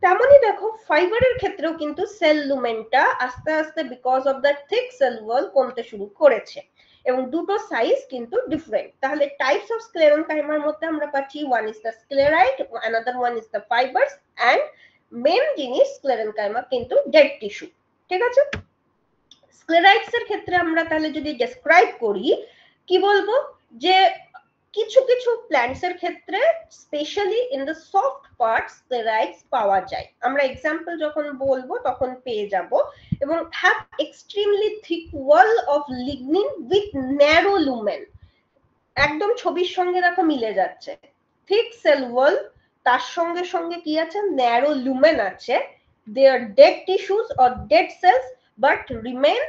তেমনই দেখো ফাইবারের ক্ষেত্রেও কিন্তু সেল লুমেনটা আস্তে আস্তে because of the thick cell ওয়াল কমতে শুরু করেছে, এবং দুটো সাইজ কিন্তু ডিফারেন্ট। তাহলে টাইপস অফ স্ক্লেরেনকাইমার মধ্যে আমরা পাচ্ছি one is the sclereid, another one is the fibres, and main জিনিস স্ক্লেরেনকাইমা কিন্তু ডেড টিস্যু। ঠিক আছে, স্ক্লেরাইডস এর ক্ষেত্রে আমরা তাহলে যদি ডেসক্রাইব করি, কি বলবো যে কিছু কিছু প্ল্যান্টস এর ক্ষেত্রে specially in the soft parts sclereids পাওয়া যায়। আমরা এক্সাম্পল যখন বলবো তখন পেয়ে যাব। এবং have extremely thick wall of lignin with narrow lumen. একদম ছবির সঙ্গে দেখো মিলে যাচ্ছে, থিক সেল ওয়াল, তার সঙ্গে সঙ্গে কি আছে? ন্যারো লুমেন আছে। They are dead tissues or dead cells but remain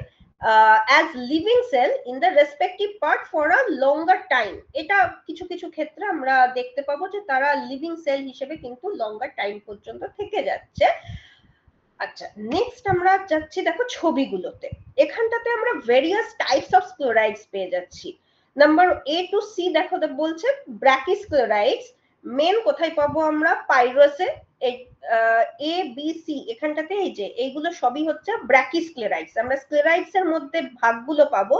as living cell in the respective part for a longer time. এটা কিছু কিছু ক্ষেত্রে আমরা দেখতে পাবো যে তারা লিভিং সেল হিসেবে কিন্তু লঙ্গার টাইম পর্যন্ত থেকে যাচ্ছে। আচ্ছা, নেক্সট আমরা যাচ্ছি দেখো ছবিগুলোতে। এখানটাতে আমরা ভেরিয়াস টাইপস অফ স্ক্লেরাইডস পেয়ে যাচ্ছি। নাম্বার A to C দেখো বলছে ব্র্যাকিস্ক্লেরাইডস। মেন কোথায় পাবো আমরা? পাইরাসে। A B C এখানটাতে এই যে এইগুলো সবই হচ্ছে ব্র্যাকিস্ক্লেরাইডস। আমরা স্ক্লেরাইডস এর মধ্যে ভাগগুলো পাবো।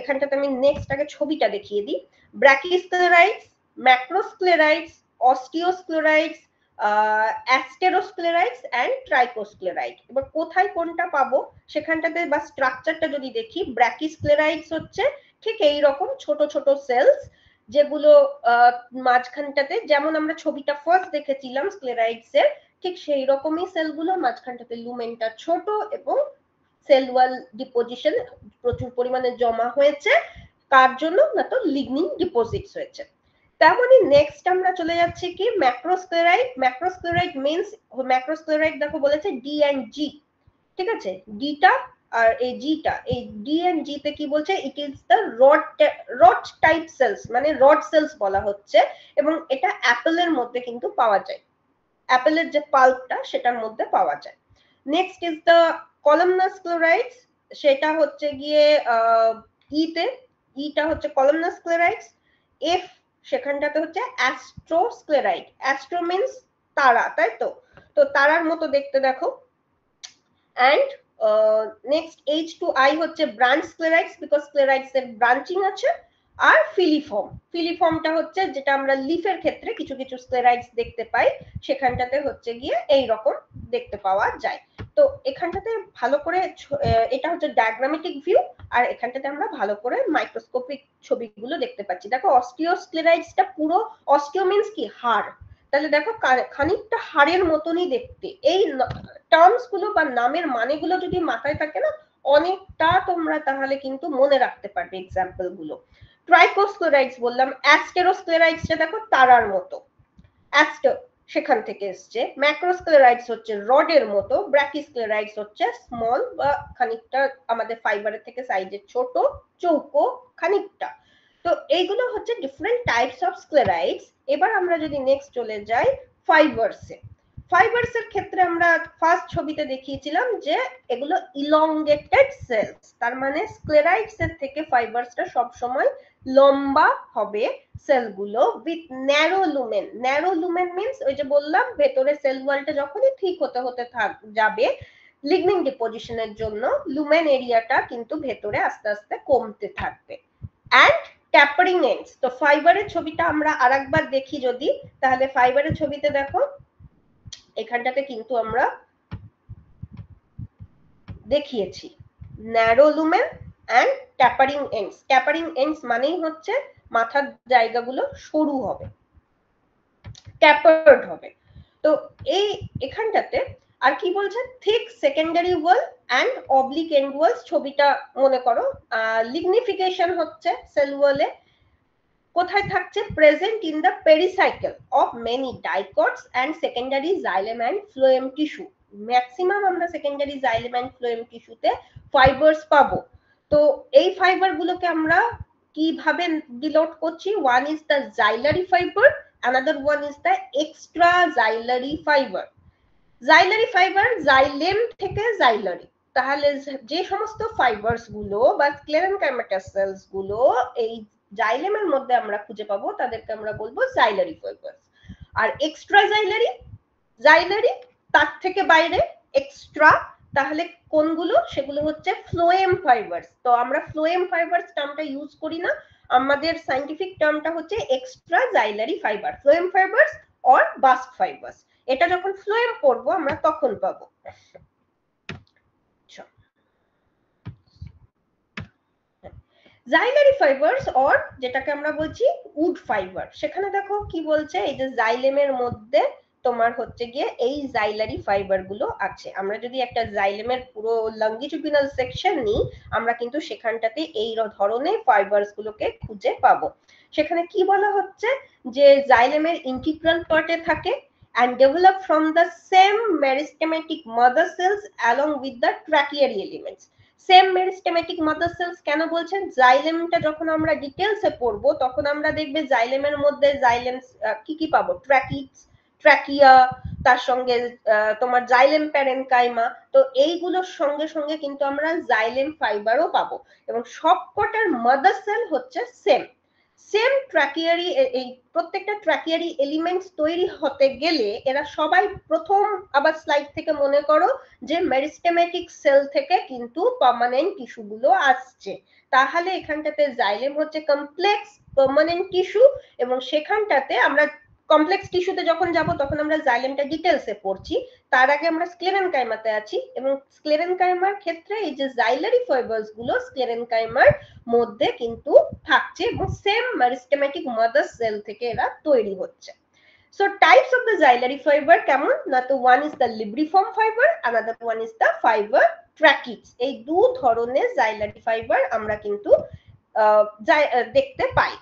এখানটাতে আমি নেক্সট আগে ছবিটা দেখিয়ে দিই। ব্র্যাকিস্ক্লেরাইডস, ম্যাক্রোস্ক্লেরাইডস, অস্টিওস্ক্লেরাইডস, অ্যাস্টেরোস্ক্লেরাইডস এন্ড ট্রাইকোস্ক্লেরাইড। এবার কোথায় কোনটা পাবো সেখানটাতে বা স্ট্রাকচারটা যদি দেখি, ব্র্যাকিস্ক্লেরাইডস হচ্ছে ঠিক এই রকম ছোট ছোট সেলস, যেগুলো মাঝখানটাতে যেমন আমরা ছবিটা ফার্স্ট দেখেছিলাম স্ক্লেরাইডস এর, ঠিক সেই রকমই সেলগুলো, মাঝখানটাতে লুমেনটা ছোট এবং সেল ওয়াল ডিপোজিশন প্রচুর পরিমাণে জমা হয়েছে। কার জন্য? না তো লিগনিন ডিপোজিটস হয়েছে। তেমনি নেক্সট আমরা চলে যাচ্ছি কি ম্যাক্রোস্ক্লেরাইড। ম্যাক্রোস্ক্লেরাইড মিন্স, ম্যাক্রোস্ক্লেরাইড দেখো বলেছে ডি এন্ড জি। ঠিক আছে, ডিটা আর এই জিটা, এই ডি এন্ড জি তে কি বলছে? It is the rod type cells, মানে রড সেলস বলা হচ্ছে, এবং এটা অ্যাপেলের মধ্যে কিন্তু পাওয়া যায়। অ্যাপেলের যে পাল্পটা সেটার মধ্যে পাওয়া যায়। নেক্সট ইজ দ্য কলামনাস স্ক্লেরাইডস, সেটা হচ্ছে গিয়ে ইতে, ইটা হচ্ছে কলামনাস স্ক্লেরাইডস। এফ সেখানটাতে হচ্ছে অ্যাস্ট্রোস্ক্লেরাইড। অ্যাস্ট্রো মিন্স তারা, তাই তো? তো তারার মতো দেখতে দেখো। And next H to I হচ্ছে ব্রাঞ্চ স্ক্লেরাইডস, বিকজ স্ক্লেরাইডস এর ব্রাঞ্চিং আছে। আর ফিলিফর্ম, ফিলিফর্মটা হচ্ছে যেটা আমরা লিফের ক্ষেত্রে কিছু কিছু স্ক্লেরাইডস দেখতে পাই, সেখানটাতে হচ্ছে গিয়ে এই রকম দেখতে পাওয়া যায়। তো এখানটাতে ভালো করে, এটা হচ্ছে ডায়াগ্রামেটিক ভিউ, আর এখানটাতে আমরা ভালো করে মাইক্রোস্কোপিক ছবিগুলো দেখতে পাচ্ছি। দেখো অস্টিওস্ক্লেরাইডসটা পুরো, অস্টিও মিন্স কি? হাড়। তাহলে দেখো খানিকটা হাড়ের মতনই দেখতে। এই টার্মস গুলো বা নামের মানেগুলো যদি মাথায় থাকে না, অনেকটা তোমরা তাহলে কিন্তু মনে রাখতে পারবে এক্সাম্পল গুলো। ট্রাইকোস্ক্লেরাইডস বললাম। অ্যাস্টেরোস্ক্লেরাইডসটা দেখো তারার মতো, অ্যাস্টো সেখান থেকে এসছে। ম্যাক্রোস্ক্লেরাইডস হচ্ছে রডের মতো। ব্র্যাকিস্ক্লেরাইডস হচ্ছে স্মল বা খানিকটা আমাদের ফাইবারের থেকে সাইজে ছোট, চৌকো খানিকটা। তো এইগুলো হচ্ছে ডিফারেন্ট টাইপস অফ স্ক্লেরাইডস। এবার আমরা যদি নেক্সট চলে যাই ফাইবারসে। ফাইবারস এর ক্ষেত্রে আমরা ফার্স্ট ছবিতে দেখিয়েছিলাম যে এগুলো ইলংগেটেড সেলস, তার মানে স্ক্লেরাইডস এর থেকে ফাইবারসটা সব সময় লম্বা হবে সেলগুলো, with narrow lumen. Narrow lumen means ওই যে বললাম ভেতরে সেল ওয়ালটা যখনই ঠিক হতে হতে যাবে লিগনিন ডিপোজিশনের জন্য, লুমেন এরিয়াটা কিন্তু ভেতরে আস্তে আস্তে কমতে থাকবে। And tapering ends. তো ফাইবারের ছবিটা আমরা আরেকবার দেখি যদি, তাহলে ফাইবারের ছবিতে দেখো এখানটাতে কিন্তু আমরা দেখিয়েছি narrow lumen and tapering ends. Tapering ends মানেই হচ্ছে মাথার জায়গাগুলো সরু হবে। ক্যাপার্ড হবে। তো এই এখানটাতে আর কি বলছে, thick secondary wall and oblique end walls, ছবিটা মনে করো লিগনিফিকেশন হচ্ছে সেল ওয়ালে কোথায় থাকছে, present in the pericycle of many dicots and secondary xylem and phloem tissue. Maximum আমরা সেকেন্ডারি জাইলেম অ্যান্ড ফ্লোয়েম টিস্যুতে ফাইবারস পাবো। তো এই ফাইবার গুলোকে আমরা কিভাবে ডিনোট করছি, one is the xylary fibre, another one is the extra xylary fiber. Xylary fibre xylem থেকে জাইলারি, তাহলে যে সমস্ত ফাইবারস গুলো বা স্ক্লেরেনকাইমাটাস সেলস গুলো এই জাইলেমের মধ্যে আমরা খুঁজে পাবো তাদেরকে আমরা বলবো জাইলারি ফাইবারস। আর এক্সট্রা জাইলারি, জাইলারি তার থেকে বাইরে এক্সট্রা, তাহলে কোনগুলো, সেগুলো হচ্ছে ফ্লোয়েম ফাইবারস। তো আমরা ফ্লোয়েম ফাইবারস টার্মটা ইউজ করি না, আমাদের সায়েন্টিফিক টার্মটা হচ্ছে extra xylary fibre, phloem fibres or bast fibres. এটা যখন ফ্লোয়েম করব আমরা তখন পাবো। জাইলারি ফাইবারস অর যেটাকে আমরা বলছি উড ফাইবার, সেখানে দেখো কি বলছে, এই যে জাইলেমের মধ্যে তোমার হচ্ছে গিয়ে এই জাইলারি ফাইবার গুলো আছে। আমরা যদি একটা জাইলেমের পুরো লঙ্গিটিউডিনাল সেকশন নিই, আমরা কিন্তু সেখানটাতে এই ধরনের ফাইবারস গুলোকে খুঁজে পাবো। সেখানে কি বলা হচ্ছে, যে জাইলেমের ইন্টিগ্রাল পার্টে থাকে and develop from the same meristematic mother cells along with the tracheary elements. Same meristematic mother cells কেন বলছেন, জাইলেমটা যখন আমরা ডিটেইলসে পড়বো তখন আমরা দেখবে জাইলেমের মধ্যে জাইলেম কি কি পাবো, ট্র্যাকিডস, ট্র্যাকিয়া, তার সঙ্গে তোমার জাইলেম প্যারেনকাইমা। তো এইগুলোর সঙ্গে সঙ্গে কিন্তু আমরা জাইলেম ফাইবারও পাবো, এবং সবকটার মাদার সেল হচ্ছে সেম সেম ট্র্যাকিয়ারি। এই প্রত্যেকটা ট্র্যাকিয়ারি এলিমেন্টস তৈরি হতে গেলে এরা সবাই প্রথম, আবার স্লাইড থেকে মনে করো যে মেরিস্টেমেটিক সেল থেকে কিন্তু পার্মানেন্ট টিস্যু গুলো আসছে। তাহলে এখানটাতে জাইলেম হচ্ছে কমপ্লেক্স পার্মানেন্ট টিস্যু, এবং সেখানটাতে আমরা কমপ্লেক্স টিস্যুতে যখন যাব তখন আমরা জাইলেমটা ডিটেইলসে পড়ছি, তার আগে আমরা স্ক্লেরেনকাইমাতে আছি, এবং স্ক্লেরেনকাইমার ক্ষেত্রে এই যে জাইলারি ফাইবারস গুলো স্ক্লেরেনকাইমার মধ্যে কিন্তু থাকছে এবং সেম মেরিস্টেমেটিক মাদার সেল থেকে এরা তৈরি হচ্ছে। So types of the xylary fiber কেমন না, তো one is the libriform fiber, another one is the fiber tracheids। এই দু ধরনের xylary fiber আমরা কিন্তু দেখতে পাই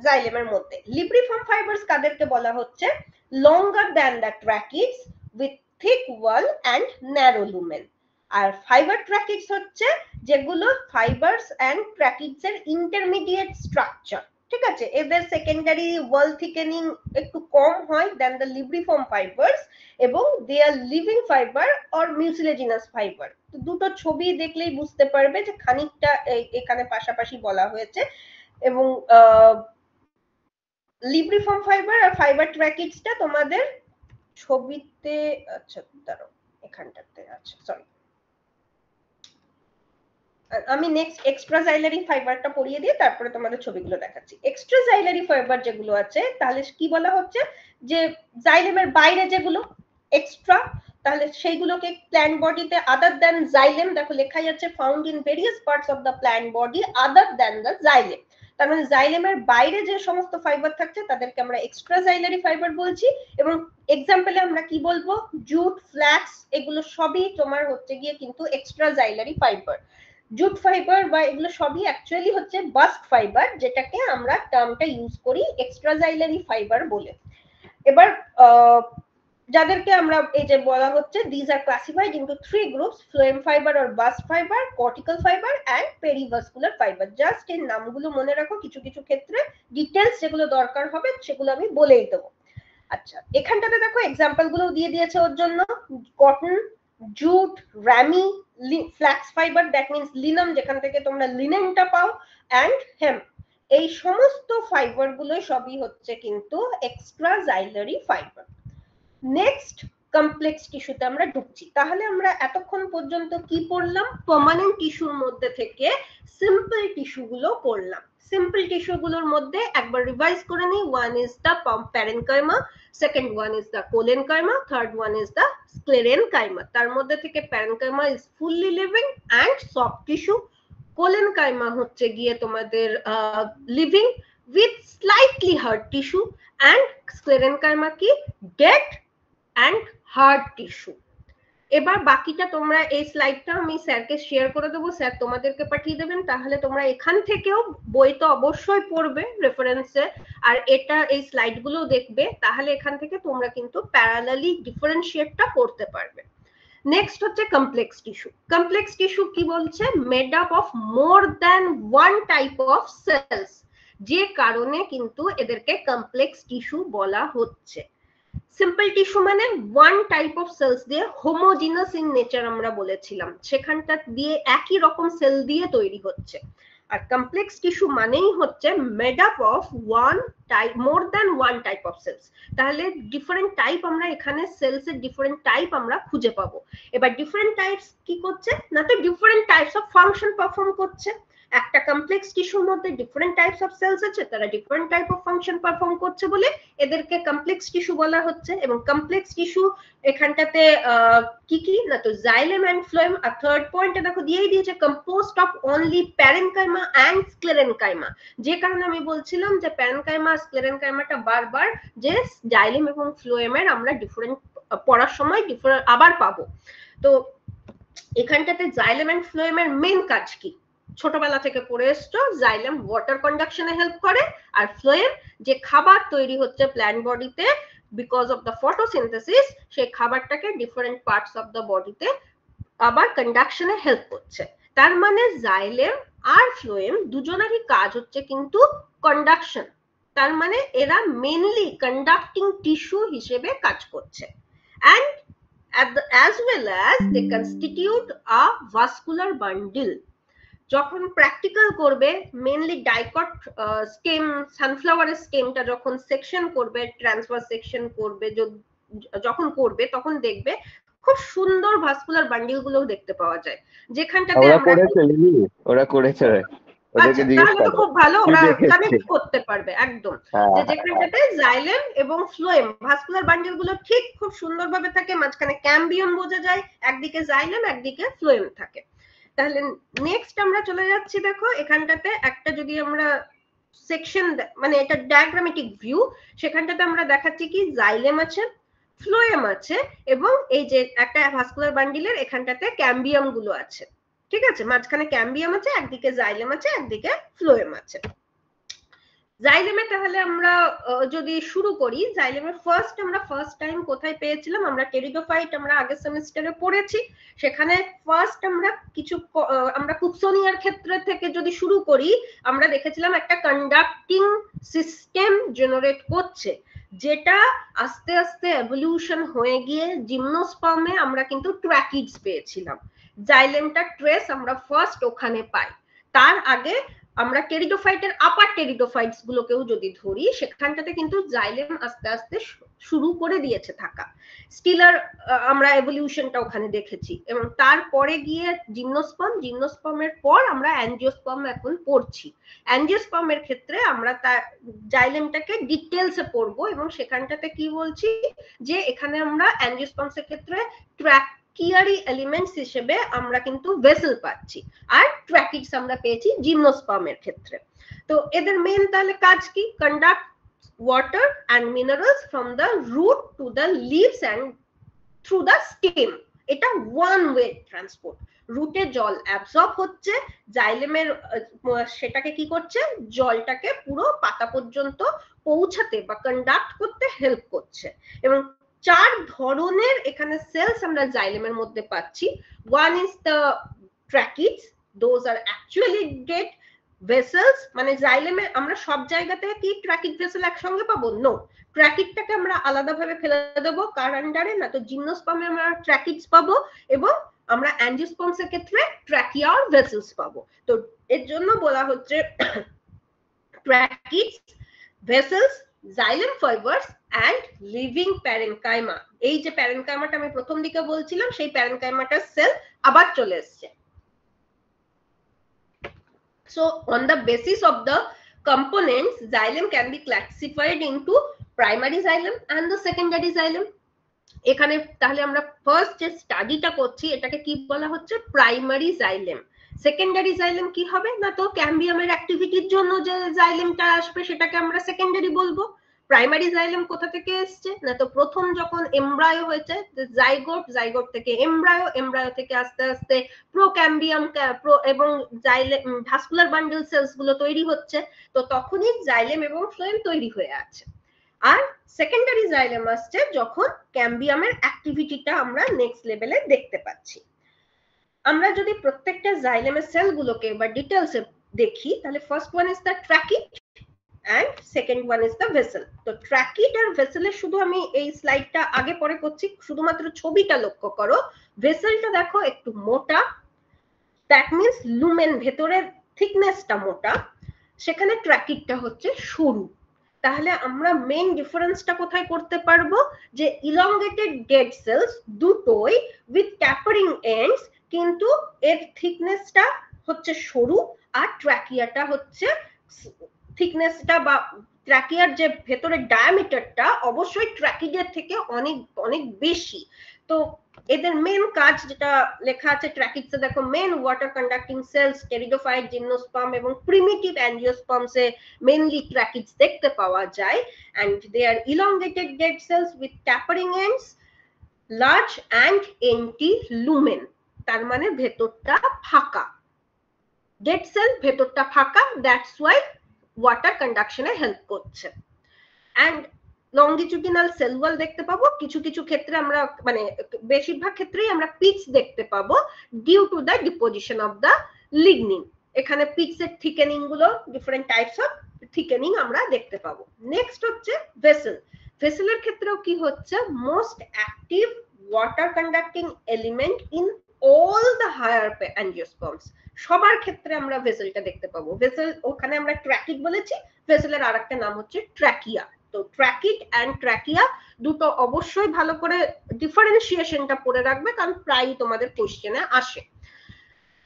জাইলেমের মধ্যে। লিব্রিফর্ম ফাইবারস কাদেরকে বলা হচ্ছে, longer than the tracheids with thick wall and narrow lumen। আর ফাইবার ট্র্যাকিডস হচ্ছে যেগুলো ফাইবারস এন্ড ট্র্যাকিডস এর ইন্টারমিডিয়েট স্ট্রাকচার, ঠিক আছে, এদের সেকেন্ডারি ওয়াল থিকেনিং একটু কম হয় দেন দ্য লিব্রিফর্ম ফাইবারস, এবং they R living fibre or মিউসিলেজিনাস fibre. তো দুটো ছবি দেখলেই বুঝতে পারবে যে খানিকটা এখানে পাশাপাশি বলা হয়েছে। এবং লিব্রিফর্ম ফাইবার আর ফাইবার ট্র্যাকিডসটা তোমাদের ছবিতে, আচ্ছা দাঁড়াও এখানটাতে, আচ্ছা সরি, আমি নেক্সট এক্সট্রা জাইলারি ফাইবারটা পড়িয়ে দিয়ে তারপরে তোমাদের ছবিগুলো দেখাচ্ছি। এক্সট্রা জাইলারি ফাইবার যেগুলো আছে, তাহলে কি বলা হচ্ছে, যে জাইলেমের বাইরে যেগুলো এক্সট্রা, তাহলে সেইগুলোকে প্ল্যান্ট বডিতে আদার দ্যান জাইলেম, দেখো লেখাই আছে found in various parts of the plant body other than the xylem. তার মানে জাইলেমের বাইরে যে সমস্ত ফাইবার থাকছে তাদেরকে আমরা এক্সট্রা জাইলারি ফাইবার বলছি। এবং এক্সাম্পলে আমরা কি বলবো, জুট, ফ্ল্যাক্স, এগুলো সবই তোমার হচ্ছে গিয়ে কিন্তু extra xylary fibre. Jute fibre বা এগুলো সবই অ্যাকচুয়ালি হচ্ছে বাস্ট ফাইবার, যেটাকে আমরা টার্মটা ইউজ করি এক্সট্রা জাইলারি ফাইবার বলে। এবার যাদেরকে আমরা এই যে বলা হচ্ছে, this are classified into three groups, phloem fibre or bast fibre, cortical fibre and perivascular fibre. Just এই নামগুলো মনে রাখো, কিছু কিছু ক্ষেত্রে ডিটেইলস যেগুলো দরকার হবে সেগুলো আমি বলেই দেবো। আচ্ছা, এখানটাতে দেখো এক্সাম্পল গুলো দিয়ে দিয়েছে ওর জন্য, cotton, jute, ramie, flax fibre, that means linum, যেখান থেকে তোমরা লিনেনটা পাও, এন্ড হেম্প। এই সমস্ত ফাইবার গুলো সবই হচ্ছে কিন্তু extra xylary fibre. Next complex টিস্যুতে আমরা ঢুকছি। তাহলে আমরা এতক্ষণ পর্যন্ত কি পড়লাম, পার্মানেন্ট টিস্যুর মধ্যে থেকে সিম্পল টিস্যু গুলো পড়লাম। সিম্পল টিস্যু গুলোর মধ্যে একবার রিভাইজ করে নিই, one is the parenchyma, second one is the collenchyma, third one is the sclerenchyma. তার মধ্যে থেকে parenchyma is fully living and soft tissue, collenchyma হচ্ছে গিয়ে তোমাদের living with slightly hard tissue, and sclerenchyma কি dead and hard tissue. এবার বাকিটা তোমরা এই স্লাইডটা আমি স্যারকে শেয়ার করে দেবো, স্যার তোমাদেরকে পাঠিয়ে দেবেন, তাহলে তোমরা এখান থেকেও বই তো অবশ্যই পড়বে রেফারেন্সে, আর এটা এই স্লাইডগুলো দেখবে, তাহলে এখান থেকে তোমরা কিন্তু প্যারালালি ডিফারেন্সিয়েটটা করতে পারবে। নেক্সট হচ্ছে কমপ্লেক্স টিস্যু। কমপ্লেক্স টিস্যু কি বলছে? Made up of more than one type of cells, যে কারণে কিন্তু এদেরকে কমপ্লেক্স টিস্যু বলা হচ্ছে। সিম্পল টিস্যু মানে ওয়ান টাইপ অফ সেলস দিয়ে হোমোজিনাস ইন নেচার আমরা বলেছিলাম, সেখানটা দিয়ে একই রকম সেল দিয়ে তৈরি হচ্ছে। আর কমপ্লেক্স টিস্যু মানেই হচ্ছে made up of one type, more than one type of cells. তাহলে ডিফারেন্ট টাইপ আমরা এখানে সেলস এর ডিফারেন্ট টাইপ আমরা খুঁজে পাবো। এবার ডিফারেন্ট টাইপস কি করছে না, তো different types of function perform করছে। একটা কমপ্লেক্স টিস্যুর মধ্যে ডিফারেন্ট টাইপস অফ সেলস আছে, তারা different type of function perform করছে বলে এদেরকে কমপ্লেক্স টিস্যু বলা হচ্ছে। এবং কমপ্লেক্স টিস্যু এখানটাতে কি কি না, তো জাইলেম এন্ড ফ্লোয়েম। আর থার্ড পয়েন্টে দেখো দিয়েই দিয়েছে composed of only parenchyma and sclerenchyma, যে কারণে আমি বলছিলাম যে প্যারেনকাইমা স্ক্লেরেনকাইমাটা বারবার যে জাইলেম এবং ফ্লোয়েমের আমরা ডিফারেন্ট পড়ার সময় ডিফারেন্ট আবার পাবো। তো এখানটাতে জাইলেম এন্ড ফ্লোয়েমের মেন কাজ কি? ছোটবেলা থেকে পড়ে এসছো, জাইলেম ওয়াটার কন্ডাকশনে হেল্প করে, আর ফ্লোয়েম যে খাবার তৈরি হচ্ছে প্ল্যান্ট বডিতে বিকজ অফ দ্য ফটোসিনথেসিস, সেই খাবারটাকে ডিফারেন্ট পার্টস অফ দ্য বডিতে আবার কন্ডাকশনে হেল্প করছে। তার মানে জাইলেম আর ফ্লোয়েম দুজনেরই কাজ হচ্ছে কিন্তু কন্ডাকশন। তার মানে এরা মেনলি কন্ডাক্টিং টিস্যু হিসেবে কাজ করছে। and as well as they constitute a vascular bundle. যখন প্র্যাকটিক্যাল করবে মেনলি ডাইকট স্টেম, সানফ্লাওয়ারের স্টেমটা যখন সেকশন করবে, ট্রান্সভার্স সেকশন করবে, যখন করবে তখন দেখবে খুব সুন্দর ভাস্কুলার বান্ডিল গুলো দেখতে পাওয়া যায়, যেখানটাতে ওরা করেছে আচ্ছা, তাহলে তো খুব ভালো, ওরা কানেক্ট করতে পারবে একদম, যে যেখানটাতে জাইলেম এবং ফ্লোয়েম ভাস্কুলার বান্ডিল গুলো ঠিক খুব সুন্দরভাবে থাকে, মাঝখানে ক্যাম্বিয়ম বোঝা যায়, একদিকে জাইলেম একদিকে ফ্লোয়েম থাকে। তাহলে নেক্সট আমরা চলে যাচ্ছি, দেখো এখানটাতে একটা যদি আমরা সেকশন, মানে এটা ডায়াগ্রামেটিক ভিউ, সেখানটাতে আমরা দেখাচ্ছি কি জাইলেম আছে, ফ্লোয়েম আছে, এবং এই যে একটা ভাস্কুলার বান্ডিলের এখানটাতে ক্যাম্বিয়াম গুলো আছে, ঠিক আছে, মাঝখানে ক্যাম্বিয়াম আছে, একদিকে জাইলেম আছে, একদিকে ফ্লোয়েম আছে। জাইলেমে তাহলে আমরা যদি শুরু করি, জাইলেমের আমরা ফার্স্ট টাইম কোথায় পেয়েছিলাম? আমরা টেরিডোফাইট আমরা আগের সেমিস্টারে পড়েছি, সেখানে ফার্স্ট আমরা কুপসোনিয়ার ক্ষেত্রে থেকে যদি শুরু করি, আমরা দেখেছিলাম একটা কন্ডাক্টিং সিস্টেম জেনারেট করছে, যেটা আস্তে আস্তে এভলিউশন হয়ে গিয়ে জিমনোস্পার্মে আমরা কিন্তু ট্র্যাকিডস পেয়েছিলাম। জাইলেমটা ট্রেস আমরা ফার্স্ট ওখানে পাই। তার আগে আমরা টেরিডোফাইটের আপার টেরিডোফাইটস গুলোকেও যদি ধরি, সেখানটাতে কিন্তু জাইলেম আস্তে আস্তে শুরু করে দিয়েছে থাকা। স্টিলার আমরা এভলিউশনটা ওখানে দেখেছি, এবং তারপরে গিয়ে জিমনোস্পার্মের পর আমরা অ্যাঞ্জিওস্পার্ম এখন পড়ছি। অ্যাঞ্জিওস্পার্মের ক্ষেত্রে আমরা তার জাইলেমটাকে ডিটেলসে পড়বো, এবং সেখানটাতে কি বলছি যে এখানে আমরা অ্যাঞ্জিওস্পার্মসের ক্ষেত্রে ট্র্যাকিয়ারি এলিমেন্টস হিসেবে আমরা কিন্তু ভেসেল পাচ্ছি, আর ট্র্যাকিডস আমরা পেয়েছি জিমনোস্পার্মের ক্ষেত্রে। তো এদের মেন তাহলে কাজ কি? Conduct water and minerals from the root to the leaves and through the stem. এটা one way transport. রুটে জল অ্যাবজর্ব হচ্ছে, জাইলেমের সেটাকে কি করছে, জলটাকে পুরো পাতা পর্যন্ত পৌঁছাতে বা কন্ডাক্ট করতে হেল্প করছে। এবং চার ধরনের এখানে সেলস আমরা জাইলেমের মধ্যে পাচ্ছি। One is the tracheids, those are actually dead vessels. মানে জাইলেমে আমরা সব জায়গাতে কি ট্র্যাকিড ভেসেল একসঙ্গে পাবো? নো, ট্র্যাকিডটাকে আমরা আলাদাভাবে ফেলে দেবো কার আন্ডারে, না তো জিমনোস্পার্মে আমরা ট্র্যাকিডস পাবো, এবং আমরা অ্যাঞ্জিওস্পার্মসের ক্ষেত্রে ট্র্যাকিয়া আর ভেসেলস পাবো। তো এর জন্য বলা হচ্ছে tracheids, vessels, xylem fibres and living parenchyma. এই যে প্যারেনকাইমাটা আমি প্রথম দিকে বলছিলাম, সেই প্যারেনকাইমাটার সেল আবার চলে এসছে। So on the basis of the components, xylem can be classified into primary xylem and the secondary xylem. এখানে তাহলে আমরা ফার্স্ট যে স্টাডিটা করছি, এটাকে কি বলা হচ্ছে? Primary xylem. সেকেন্ডারি জাইলেম কি হবে না, তো ক্যাম্বিয়ামের অ্যাক্টিভিটির জন্য যে জাইলেমটা আসবে সেটাকে আমরা সেকেন্ডারি বলবো। প্রাইমারি জাইলেম কোথা থেকে এসছে না, তো প্রথম যখন এমব্রায়ো হয়েছে, জাইগোট, জাইগোট থেকে এমব্রায়ো, এমব্রায়ো থেকে আস্তে আস্তে প্রোক্যাম্বিয়াম এবং জাইলেম ভাস্কুলার বান্ডল সেলস গুলো তৈরি হচ্ছে, তো তখনই জাইলেম এবং ফ্লোয়েম তৈরি হয়ে আছে। আর সেকেন্ডারি জাইলেম আসছে যখন ক্যাম্বিয়ামের অ্যাক্টিভিটিটা আমরা নেক্সট লেভেলে দেখতে পাচ্ছি। আমরা যদি প্রত্যেকটা জাইলেমের সেলগুলোকে বা ডিটেইলসে দেখি, তাহলে first one is the tracheid and second one is the vessel. তো ট্র্যাকিট আর ভেসেলের শুধু আমি এই স্লাইডটা আগে পরে করছি, শুধুমাত্র ছবিটা লক্ষ্য করো। ভেসেলটা দেখো একটু মোটা, দ্যাট মিন্স লুমেন ভেতরের থিকনেসটা মোটা, সেখানে ট্র্যাকিটটা হচ্ছে সরু। তাহলে আমরা মেইন ডিফারেন্সটা কোথায় করতে পারবো, যে ইলংগেটেড ডেড সেলস দুটোই উইথ ট্যাপারিং এন্ডস, কিন্তু এর থিকনেসটা হচ্ছে সরু আর ট্র্যাকিয়াটা হচ্ছে থিকনেসটা বা ট্র্যাকিয়ার যে ভেতরের ডায়ামিটারটা অবশ্যই ট্র্যাকিডের থেকে অনেক অনেক বেশি। তো এদের মেন কাজ যেটা লেখা আছে ট্র্যাকিডসে দেখো, main water conducting cells, pteridophyte, gymnosperm এবং প্রিমিটিভ অ্যাঞ্জিওস্পার্মসে মেইনলি ট্র্যাকিডস দেখতে পাওয়া যায়। and they are elongated dead cells with tapering ends, large and empty lumen, তার মানে ভেতরটা ফাঁকা, ডেড সেল ভেতরটা ফাঁকা, দ্যাটস ওয়াই ওয়াটার কন্ডাকশনে হেল্প করছে। এন্ড লংগিটিউডিনাল সেল ওয়াল দেখতে পাবো, কিছু কিছু ক্ষেত্রে আমরা মানে বেশিরভাগ ক্ষেত্রেই আমরা পিচ দেখতে পাবো due to the deposition of the lignin. এখানে পিচের থিকেনিং গুলো ডিফারেন্ট টাইপস অফ থিকেনিং আমরা দেখতে পাবো। নেক্সট হচ্ছে ভেসেল। ভেসেলের ক্ষেত্রেও কি হচ্ছে, most active water conducting element in all the higher angiosperms, সবার ক্ষেত্রে আমরা ভেসেলটা দেখতে পাবো। ভেসেল ওখানে আমরা ট্র্যাকিট বলেছি, ভেসেলের আরেকটা নাম হচ্ছে ট্র্যাকিয়া। তো ট্র্যাকিট এন্ড ট্র্যাকিয়া দুটো অবশ্যই ভালো করে ডিফারেন্সিয়েশনটা পড়ে রাখবে, কারণ প্রায়ই তোমাদের কোশ্চেনে আসে।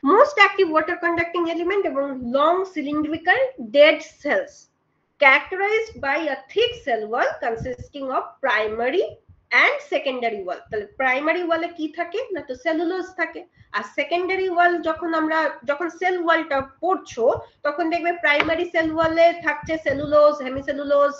Most active water conducting element এবং long cylindrical dead cells characterized by a thick cell wall consisting of primary and secondary wall। তাহলে প্রাইমারি ওয়ালে কি থাকে না, তো সেলুলোজ থাকে, আর সেকেন্ডারি ওয়াল যখন সেল ওয়ালটা পড়ছো তখন দেখবে প্রাইমারি সেল ওয়ালে থাকছে সেলুলোজ, হেমিসেলুলোজ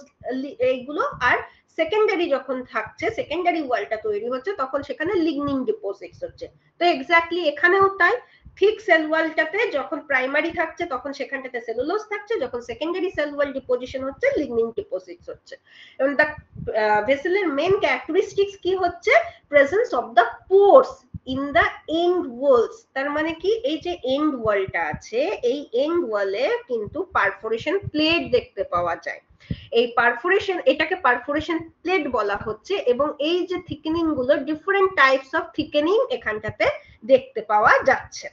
এইগুলো, আর সেকেন্ডারি যখন থাকছে, সেকেন্ডারি ওয়ালটা তৈরি হচ্ছে তখন সেখানে লিগনিন ডিপোজিটস হচ্ছে। তো এক্স্যাক্টলি এখানেও তাই, ঠিক সেল ওয়ালটাতে যখন প্রাইমারি থাকছে তখন সেখানটাতে সেলুলোজ থাকছে, যখন সেকেন্ডারি সেল ওয়াল ডিপোজিশন হচ্ছে লিগনিন ডিপোজিটস হচ্ছে। এবং দ্য ভেসেলের মেইন ক্যারেক্টারিস্টিক্স কি হচ্ছে, presence of the pores in the end walls. তার মানে কি, এই যে এন্ড ওয়ালটা আছে, এই এন্ড ওয়ালে কিন্তু পারফোরেশন প্লেট দেখতে পাওয়া যায়। এই পারফোরেশন, এটাকে পারফোরেশন প্লেট বলা হচ্ছে, এবং এই যে থিকেনিং গুলো ডিফারেন্ট টাইপস অফ থিকেনিং এখানটাতে দেখতে পাওয়া যাচ্ছে।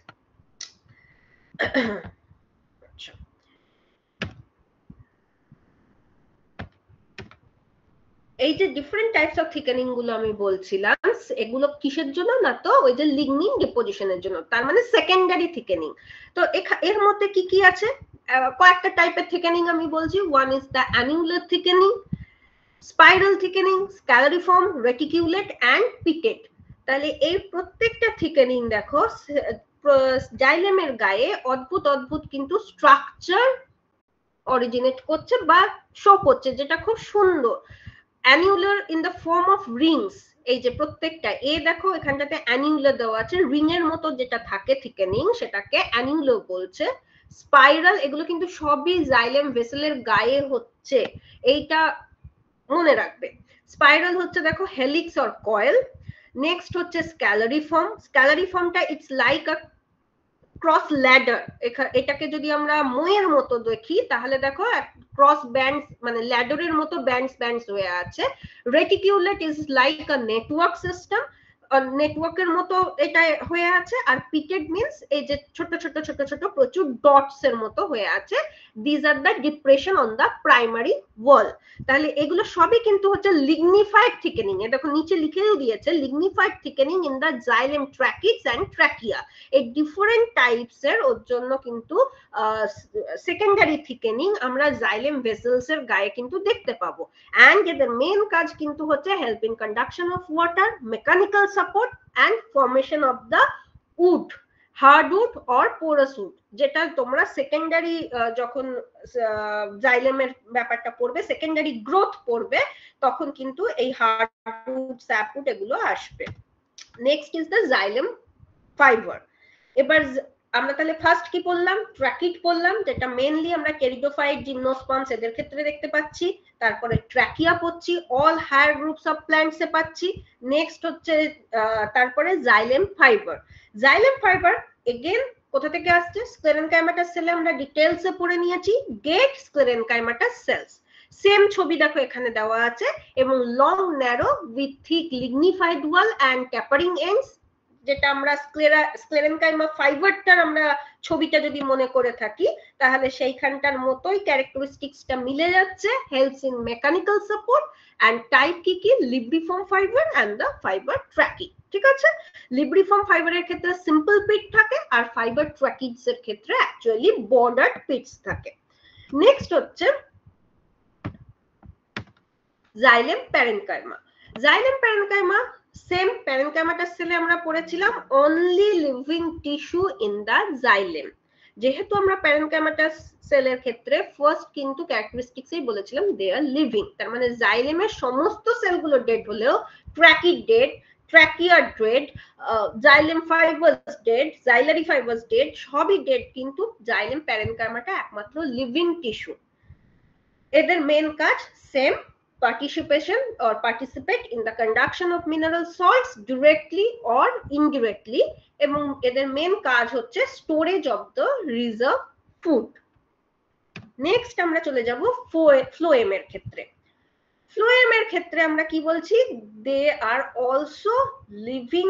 এই যে ডিফারেন্ট টাইপস অফ থিকেনিং গুলো আমি বলছিলাম, এগুলো কিসের জন্য না, তো ওই যে লিগনিন ডিপোজিশনের জন্য, তার মানে সেকেন্ডারি থিকেনিং। তো এর মধ্যে কি কি আছে, কয়েকটা টাইপের থিকেনিং আমি বলছি। One is the annular thickening, spiral thickening, scalariform, reticulate and pitted. তাহলে এই প্রত্যেকটা থিকেনিং দেখো জাইলেমের গায়ে অদ্ভুত অদ্ভুত কিন্তু স্ট্রাকচার অরিজিনেট করছে বা শো করছে, যেটা খুব সুন্দর। Annular in the form of rings, এই যে প্রত্যেকটা দেখো এখানটাতে অ্যানিউলার দেওয়া আছে, রিং এর মতো যেটা থাকে থিকেনিং সেটাকে অ্যানিউলার বলছে। স্পাইরাল, এগুলো কিন্তু সবই জাইলেম ভেসেলের গায়ে হচ্ছে, এইটা মনে রাখবে। স্পাইরাল হচ্ছে দেখো হেলিক্স অর কয়েল। নেক্সট হচ্ছে স্ক্যালারিফর্ম। স্ক্যালারিফর্মটা it's like a cross ladder. এটাকে যদি আমরা ময়ের মতো দেখি তাহলে দেখো ক্রস ব্যান্ডস, মানে ল্যাডারের মতো ব্যান্ডস হয়ে আছে। Reticulate is like a network system, নেটওয়ার্কের মতো এটা হয়ে আছে। আর পিটেড মিন্স এই যে ছোট ছোট ছোট ছোট প্রচুর ডটস এর মতো হয়ে আছে। This are the depression on the primary wall. তাহলে এগুলো সবই কিন্তু হচ্ছে লিগনিফাইড থিকেনিং। এ দেখো নিচে লিখেও দিয়েছে lignified thickening in the xylem tracheids and trachea. এই ডিফারেন্ট টাইপস এর ওর জন্য কিন্তু সেকেন্ডারি থিকেনিং আমরা জাইলেম ভেসেলস এর গায়ে কিন্তু দেখতে পাবো। এন্ড এদের মেইন কাজ কিন্তু হচ্ছে help in conduction of water, mechanical support and formation of the wood, hardwood or porous wood, যেটা তোমরা সেকেন্ডারি যখন জাইলেমের ব্যাপারটা পড়বে, সেকেন্ডারি গ্রোথ পড়বে, তখন কিন্তু এই হার্ডউড স্যাপউড এগুলো আসবে। Next is the xylem fibre. এবার আমরা তাহলে ফার্স্ট কি পড়লাম? ট্র্যাকিড পড়লাম, যেটা মেইনলি আমরা কেরিডোফাইট, জিমনোস্পার্মস এদের ক্ষেত্রে দেখতে পাচ্ছি। তারপরে ট্র্যাকিয়া পড়ছি, all higher groups of plants এ পাচ্ছি। নেক্সট হচ্ছে তারপরে xylem fibre. Xylem fibre again কোথা থেকে আসছে? স্ক্লেরেনকাইমাটাস সেলে আমরা ডিটেইলস এ পড়ে নিয়েছি, গেট স্ক্লেরেনকাইমাটাস সেলস। সেম ছবি দেখো এখানে দেওয়া আছে, এবং long narrow with thick lignified wall and tapering ends, যেটা আমরা স্ক্লেরেনকাইমা ফাইবারটার আমরা ছবিটা যদি মনে করে থাকি, তাহলে সেইখানটার মতোই ক্যারেক্টারিস্টিক্সটা মিলে যাচ্ছে। Helps in mechanical support and type কি কি? Libriform fibre and the fibre tracheid. ঠিক আছে, লিব্রিফর্ম ফাইবারের ক্ষেত্রে সিম্পল পিট থাকে, আর ফাইবার ট্র্যাকিংস এর ক্ষেত্রে অ্যাকচুয়ালি বর্ডার্ড পিটস থাকে। নেক্সট হচ্ছে xylem parenchyma. Xylem parenchyma same parenchymatous সেলে আমরা পড়েছিলাম only living tissue in the xylem. যেহেতু আমরা প্যারেনকাইমাটাস সেলের ক্ষেত্রে ফার্স্ট কিন্তু ক্যারেক্টারিস্টিক্সই বলেছিলাম দে আর লিভিং, তার মানে জাইলেমের সমস্ত সেলগুলো ডেড হলেও tracheid dead, trachea dead, xylem fibres dead, xylary fibres dead, সবই ডেড, কিন্তু জাইলেম প্যারেনকাইমাটা একমাত্র লিভিং টিস্যু। এদের মেন কাজ same, participation or participate in the conduction of mineral salts directly or indirectly, এবং এদের মেন কাজ হচ্ছে storage of the reserve food. Next আমরা চলে যাব ফ্লোয়েম এর ক্ষেত্রে। ফ্লোয়েম এর ক্ষেত্রে আমরা কি বলছি? They are also living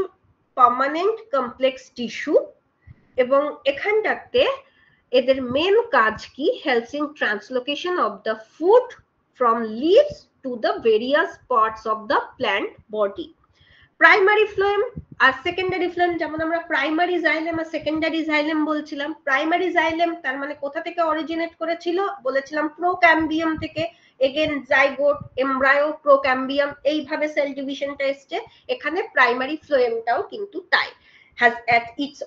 permanent complex tissue, এবং এখানটাতে এদের মেন কাজ কি? Helps in translocation of the food from leaves to the various parts of the plant body. Primary phloem R secondary phloem, যেমন আমরা প্রাইমারি জাইলেম আর secondary xylem বলছিলাম। Primary xylem তার মানে কোথা থেকে অরিজিনেট করেছিল? বলেছিলাম প্রোক্যাম্বিয়াম থেকে। এগেন জাইগোট, এমব্রায়ো, প্রোক্যাম্বিয়াম, এইভাবে সেল ডিভিশনটা এসছে। এখানে প্রাইমারি ফ্লোয়েমটাও কিন্তু তাই, has at its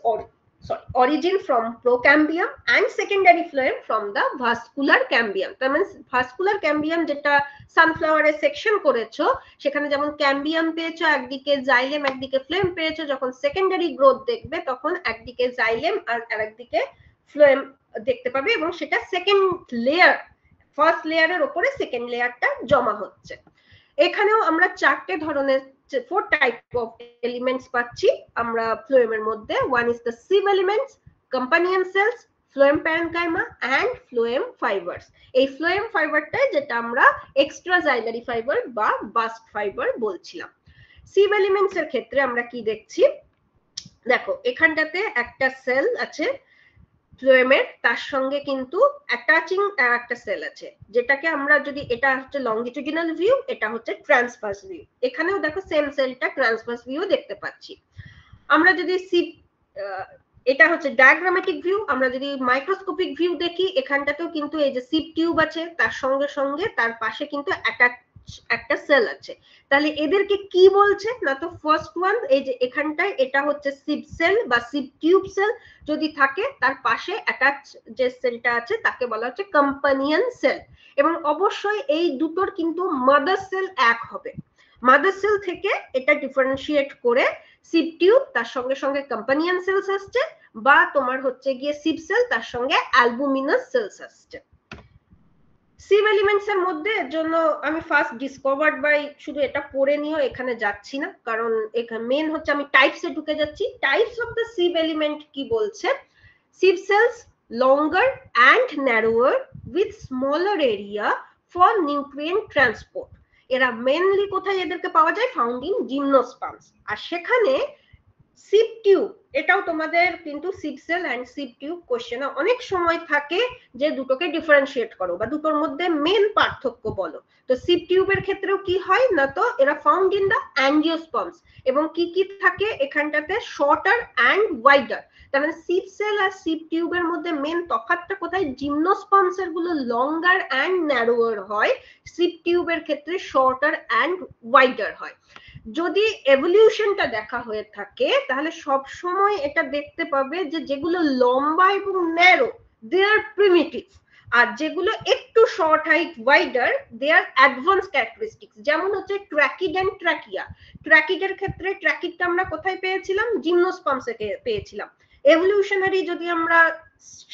origin from procambium and secondary phloem from the vascular cambium. তার মানে ভাস্কুলার ক্যাম্বিয়াম যেটা সানফ্লাওয়ারের সেকশন করেছো, সেখানে যেমন ক্যাম্বিয়াম পেয়েছো একদিকে, জাইলেম একদিকে, ফ্লোয়েম পেয়েছো, যখন সেকেন্ডারি গ্রোথ দেখবে তখন একদিকে জাইলেম আর আরেকদিকে ফ্লোয়েম দেখতে পাবে, এবং সেটা সেকেন্ড লেয়ার, ফার্স্ট লেয়ারের উপরে সেকেন্ড লেয়ারটা জমা হচ্ছে। এখানেও আমরা চারটে ধরনের, 4 type of elements পাচ্ছি আমরা ফ্লোয়েমের মধ্যে। one is the sieve elements, companion cells, phloem parenchyma and phloem fibers। এই phloem ফাইবারটাই যেটা আমরা এক্সট্রা জাইলারি ফাইবার বা বাস্ট ফাইবার বলছিলাম। সিভ এলিমেন্টস এর ক্ষেত্রে আমরা কি দেখছি? দেখো এখানটাতে একটা সেল আছে ফ্লোয়েমের, তার সঙ্গে কিন্তু অ্যাটাচিং একটা সেল আছে, যেটাকে আমরা যদি, এটা হচ্ছে লংগিটিউডিনাল ভিউ, এটা হচ্ছে ট্রান্সভার্স ভিউ। এখানেও দেখো সেম সেলটা ট্রান্সভার্স ভিউ দেখতে পাচ্ছি। আমরা যদি এটা হচ্ছে ডায়াগ্রামেটিক ভিউ, আমরা যদি মাইক্রোস্কোপিক ভিউ দেখি, এখানটাতেও কিন্তু এই যে সিপ টিউব আছে, তার সঙ্গে সঙ্গে তার পাশে কিন্তু একটা সেল আছে। তাহলে এদেরকে কি বলছে না, তো ফার্স্ট ওয়ান এই যে এখানটায় এটা হচ্ছে সিপ সেল বা সিপ টিউব সেল, যদি থাকে তার পাশে অ্যাটাচ যে সেলটা আছে তাকে বলা হচ্ছে কম্পানিয়ন সেল। এবং অবশ্যই এই দুটোর কিন্তু মাদার সেল এক হবে। মাদার সেল থেকে এটা ডিফারেন্সিয়েট করে সিপ টিউব, তার সঙ্গে সঙ্গে কম্পানিয়ন সেলস আসছে, বা তোমার হচ্ছে গিয়ে সিপ সেল, তার সঙ্গে অ্যালবুমিনাস সেলস আসছে। সিভ এলিমেন্টস এর মধ্যে এর জন্য আমি ফার্স্ট ডিসকভার্ড বাই, শুধু এটা পড়ে নিও, এখানে যাচ্ছি না, কারণ এখানে মেন হচ্ছে আমি টাইপস এ ঢুকে যাচ্ছি। টাইপস অফ দ্য সিভ এলিমেন্ট কি বলছে? সিভ sales longer and narrower with smaller area for nutrient transport। এরা মেইনলি কোথায় এদেরকে পাওয়া যায়? Found in gymnosperms. আর সেখানে সিপ টিউব, এটাও তোমাদের কিন্তু sieve cell and sieve tube কোশ্চেনে অনেক সময় থাকে যে দুটোকে ডিফারেন্সিয়েট করো বা দুটোর মধ্যে মেন পার্থক্য বলো। তো সিপ টিউবের ক্ষেত্রেও কি হয় না, তো এরা ফাউন্ড ইন দা অ্যাঞ্জিওস্পার্মস, এবং কি কি থাকে এখানটাতে? Shorter and wider. তার মানে সিপ সেল আর সিপ টিউবের মধ্যে মেন তফাৎটা কোথায়? জিমনোস্পার্মস এর গুলো লঙ্গার এন্ড ন্যারোয়ার হয়, সিপ টিউবের ক্ষেত্রে শর্টার এন্ড ওয়াইডার হয়। যদি এভলিউশনটা দেখা হয়ে থাকে তাহলে সব সময় এটা দেখতে পাবে যে যেগুলো লম্বা এবং ন্যারো দে আর প্রিমিটিভ, আর যেগুলো একটু শর্ট হাইট ওয়াইডার দে আর অ্যাডভান্স ক্যারেক্টারিস্টিক্স। যেমন হচ্ছে ট্র্যাকিড এন্ড ট্র্যাকিয়া। ট্র্যাকিডের ক্ষেত্রে ট্র্যাকিডটা আমরা কোথায় পেয়েছিলাম? জিমনোস্পার্মসে পেয়েছিলাম। এভলিউশনারি যদি আমরা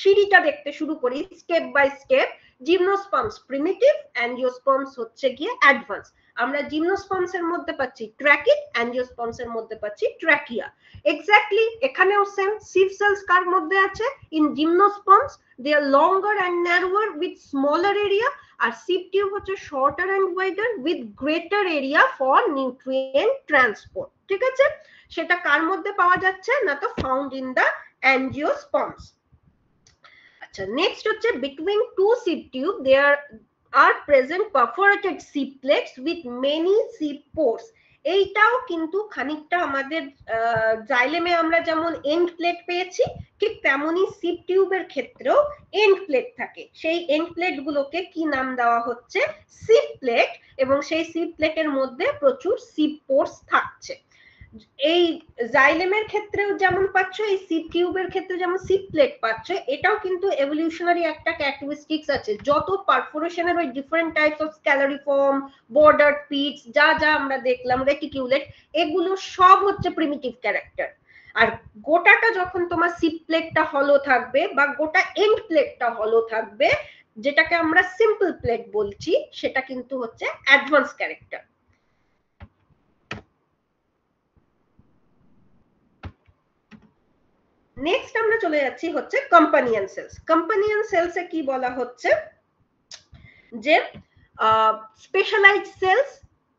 সিঁড়িটা দেখতে শুরু করি step by step, gymnosperms primitive, angiosperms হচ্ছে গিয়ে অ্যাডভান্স। আমরা জিমনোস্পার্মস এর মধ্যে পাচ্ছি ট্র্যাকিড, অ্যাঞ্জিওস্পার্মস এর মধ্যে পাচ্ছি ট্র্যাকিয়া। এক্স্যাক্টলি এখানেও সেম। সিভ সেলস কার মধ্যে আছে? In gymnosperms they are longer and narrower with smaller area, আর সিভ টিউব হচ্ছে shorter and wider with greater area for nutrient transport. ঠিক আছে, সেটা কার মধ্যে পাওয়া যাচ্ছে না? তো ফাউন্ড ইন দা অ্যাঞ্জিওস্পার্মস। আচ্ছা, নেক্সট হচ্ছে between two sieve tube there are present perforated seed plates with many seed pores. এইটাও কিন্তু খানিকটা আমাদের জাইলেমে আমরা যেমন এন্ড প্লেট পেয়েছি, ঠিক তেমনি সিভ টিউবের ক্ষেত্রেও এন্ড প্লেট থাকে। সেই এন্ড প্লেট গুলোকে কি নাম দেওয়া হচ্ছে? সিভ প্লেট। এবং সেই সিভ প্লেটের মধ্যে প্রচুর সিভ পোর্স থাকছে। এই জাইলেমের ক্ষেত্রেও যেমন পাচ্ছ, এই সিভ টিউবের ক্ষেত্রে যেমন সিভ প্লেট পাচ্ছ, এটাও কিন্তু এভলিউশনারি একটা ক্যারেক্টারিস্টিক্স আছে। যত পারফোরেশনের ওই ডিফারেন্ট টাইপস অফ স্ক্যালারিফর্ম, বর্ডার পিটস, যা যা আমরা দেখলাম, রেটিকিউলেট, এগুলো সব হচ্ছে প্রিমিটিভ ক্যারেক্টার। আর গোটাটা যখন তোমার সিভ প্লেটটা হলো থাকবে বা গোটা এন্ড প্লেটটা হলো থাকবে, যেটাকে আমরা সিম্পল প্লেট বলছি, সেটা কিন্তু হচ্ছে অ্যাডভান্স ক্যারেক্টার। নেক্সট আমরা চলে যাচ্ছি হচ্ছে কম্পানিয়ন সেলস। কম্পানিয়ন সেলসে কি বলা হচ্ছে? যে specialised cells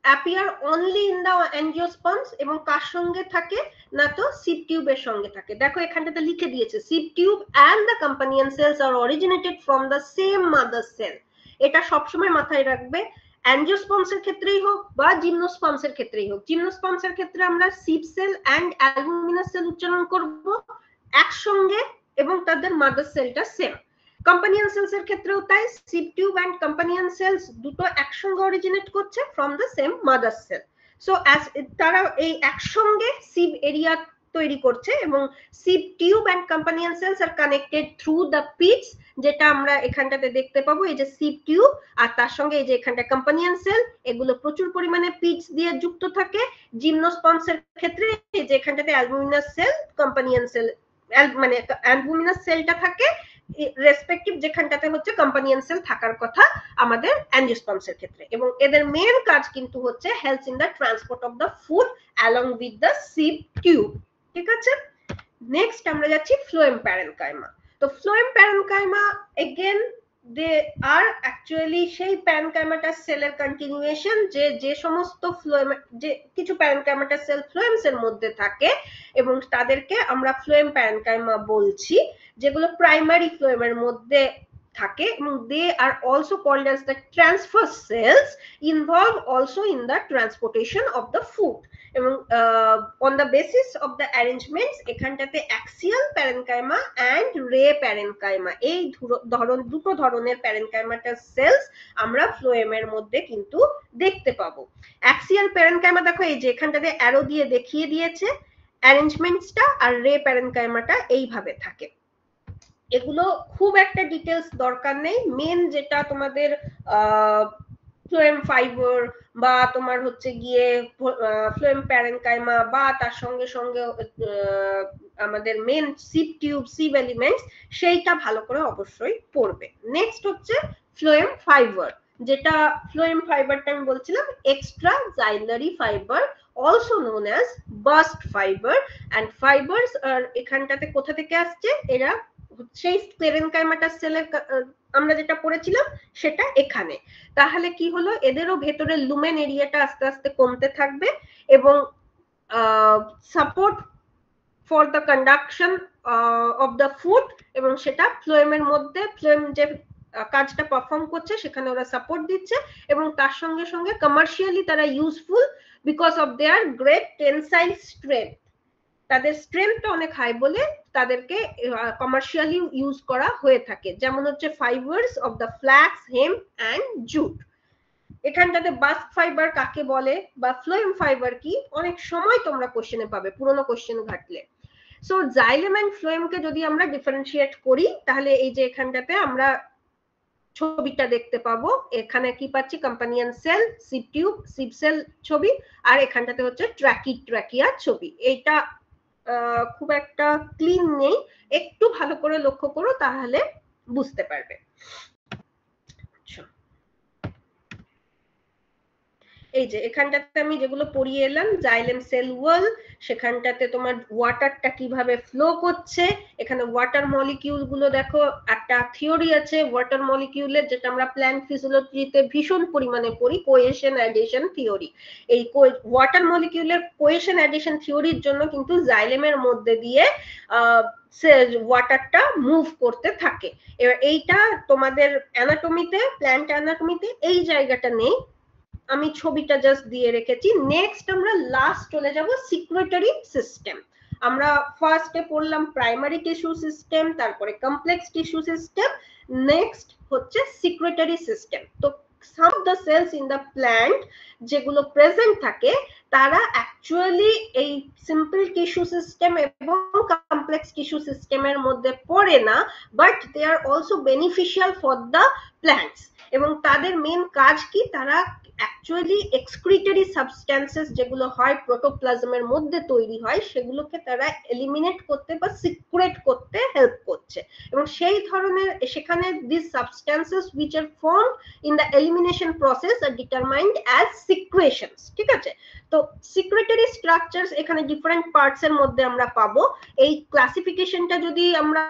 appear only in the angiosperms, এবং কার সঙ্গে থাকে না? তো সিভ টিউবের সঙ্গে থাকে। দেখো এখানটাতে লিখে দিয়েছে sieve tube and the companion cells are originated from the same mother cell. এটা সবসময় মাথায় রাখবে, অ্যাঞ্জিওস্পার্মস এর ক্ষেত্রেই হোক বা জিমনোস্পার্মস এর ক্ষেত্রেই হোক। জিমনোস্পার্মস এর ক্ষেত্রে আমরা সিভ সেল অ্যান্ড অ্যালবুমিনাস সেল উচ্চারণ করব একসঙ্গে, এবং তাদের মাদার সেলটা সেম। কম্পানিয়ন সেলস এর ক্ষেত্রেও তাই, sieve tube and companion cells দুটো একসঙ্গে অরিজিনেট করছে from the same mother cell. So as তারা এই একসঙ্গে সিভ এরিয়া তৈরি করছে, এবং sieve tube and companion cells are connected through the pits, যেটা আমরা এখানটাতে দেখতে পাবো। এই যে সিভ টিউব আর তার সঙ্গে এই যে এখানটা কম্পানিয়ন সেল, এগুলো প্রচুর পরিমাণে পিটস দিয়ে যুক্ত থাকে। জিমনোস্পার্মস এর ক্ষেত্রে এই যে এখানটাতে অ্যালবুমিনাস সেল, কম্পানিয়ন সেল, মানে অ্যালবুমিনাস সেলটা থাকে রেসপেক্টিভ যেখানটাতে হচ্ছে কম্পানিয়ন সেল থাকার কথা আমাদের অ্যাঞ্জিওস্পার্মস এর ক্ষেত্রে। এবং এদের মেইন কাজ কিন্তু হচ্ছে helps in the transport of the food along with the sieve tube. ঠিক আছে, নেক্সট আমরা যাচ্ছি ফ্লোয়েম প্যারেনকাইমা। তো phloem parenchyma again they are actually সেই প্যারেনকাইমাটার সেলের কন্টিনিউয়েশন, যে সমস্ত ফ্লোয়েম, যে কিছু প্যারেনকাইমাটার সেল ফ্লোয়েমস এর মধ্যে থাকে এবং তাদেরকে আমরা ফ্লোয়েম প্যারেনকাইমা বলছি, যেগুলো প্রাইমারি ফ্লোয়েমের মধ্যে থাকে, এবং they are also called as the transfer cells, involve also in the transportation of the food. এবং on the basis of the arrangements এখানটাতে axial parenchyma and ray parenchyma, এই দুটো ধরনের প্যারেনকাইমাটার সেলস আমরা ফ্লোয়েমের মধ্যে কিন্তু দেখতে পাবো। অ্যাক্সিয়াল প্যারেনকাইমা দেখো এই যে এখানটাতে অ্যারো দিয়ে দেখিয়ে দিয়েছে অ্যারেঞ্জমেন্টসটা, আর রে প্যারেনকাইমাটা এইভাবে থাকে। এগুলো খুব একটা ডিটেলস দরকার নেই। মেন যেটা তোমাদের ফ্লোয়েম ফাইবার বা তোমার হচ্ছে গিয়ে ফ্লোয়েম প্যারেনকাইমা বা তার সঙ্গে সঙ্গে আমাদের মেন সিভ টিউব, সিভ এলিমেন্টস, সেইটা ভালো করে অবশ্যই পড়বে। নেক্সট হচ্ছে ফ্লোয়েম ফাইবার, যেটা ফ্লোয়েম ফাইবারটা আমি বলছিলাম extra xylary fibre, also known as burst fiber, and fibers are এখানটাতে কোথা থেকে আসছে? এরা সেই প্যারেনকাইমাটার সেলের আমরা যেটা পড়েছিলাম সেটা এখানে। তাহলে কি হলো, এদেরও ভেতরে লুমেন এরিয়াটা আস্তে আস্তে কমতে থাকবে, এবং support for the conduction of the food, এবং সেটা ফ্লোয়েমের মধ্যে ফ্লোয়েম যে কাজটা পারফর্ম করছে সেখানে ওরা সাপোর্ট দিচ্ছে, এবং তার সঙ্গে সঙ্গে কমার্শিয়ালি তারা useful because of their great tensile strength. তাদের স্ট্রেংথটা অনেক হাই বলে তাদেরকে কমার্শিয়ালি ইউজ করা হয়ে থাকে। যেমন হচ্ছে fibres of the flax, hemp and jute. এখানটাতে বাস্ক ফাইবার কাকে বলে বা ফ্লোয়েম ফাইবার কি, অনেক সময় তোমরা কোশ্চেনে পাবে, পুরোনো কোশ্চেন ঘাটলে। সো জাইলেম এন্ড ফ্লোয়েমকে যদি আমরা ডিফারেন্সিয়েট করি, তাহলে এই যে এখানটাতে আমরা ছবিটা দেখতে পাবো, এখানে কি পাচ্ছি, companion cell, sieve tube, sieve cell ছবি, আর এখানটাতে হচ্ছে ট্র্যাকিয়া ছবি। এইটা খুব একটা ক্লিন নেই, একটু ভালো করে লক্ষ্য করো তাহলে বুঝতে পারবে। এই যে এখানটাতে আমি যেগুলো পড়িয়ে এলাম, জাইলেম সেল ওয়াল, সেখানটাতে তোমার ওয়াটারটা কিভাবে ফ্লো করছে, এখানে ওয়াটার মলিকিউল গুলো দেখো, একটা থিওরি আছে ওয়াটার মলিকিউলের, যেটা আমরা প্ল্যান্ট ফিজিওলজিতে ভীষণ পরিমাণে পড়ি, কোয়েশন অ্যাডিশন থিওরি। এই ওয়াটার মলিকিউলের কোয়েশন অ্যাডিশন থিওরির জন্য কিন্তু জাইলেমের মধ্যে দিয়ে ওয়াটারটা মুভ করতে থাকে। এবার এইটা তোমাদের অ্যানাটমিতে, প্ল্যান্ট অ্যানাটমিতে এই জায়গাটা নেই, আমি ছবিটা জাস্ট দিয়ে রেখেছি। নেক্সট আমরা লাস্ট চলে যাব সিক্রেটরি সিস্টেম। আমরা ফার্স্টে পড়লাম প্রাইমারি টিস্যু সিস্টেম, তারপরে কমপ্লেক্স টিস্যু সিস্টেম, নেক্সট হচ্ছে সিক্রেটরি সিস্টেম। তো some of the cells in the plant যেগুলো প্রেজেন্ট থাকে তারা অ্যাকচুয়ালি এই সিম্পল টিস্যু সিস্টেম এবং কমপ্লেক্স টিস্যু সিস্টেমের মধ্যে পড়ে না, but they are also beneficial for the plants. এবং তাদের মেন কাজ কি, তারা অ্যাকচুয়ালি এক্সক্রিটরি সাবস্ট্যান্সেস যেগুলো হয় প্রোটোপ্লাজমের মধ্যে তৈরি হয়, সেগুলোকে তারা এলিমিনেট করতে বা সিক্রেট করতে হেল্প করছে। এবং সেই ধরনের সেখানে this substances which are formed in the elimination process are determined as secretions, ঠিক আছে? তো সিক্রেটরি স্ট্রাকচারস এখানে ডিফারেন্ট পার্টস এর মধ্যে আমরা পাবো। এই ক্লাসিফিকেশনটা যদি আমরা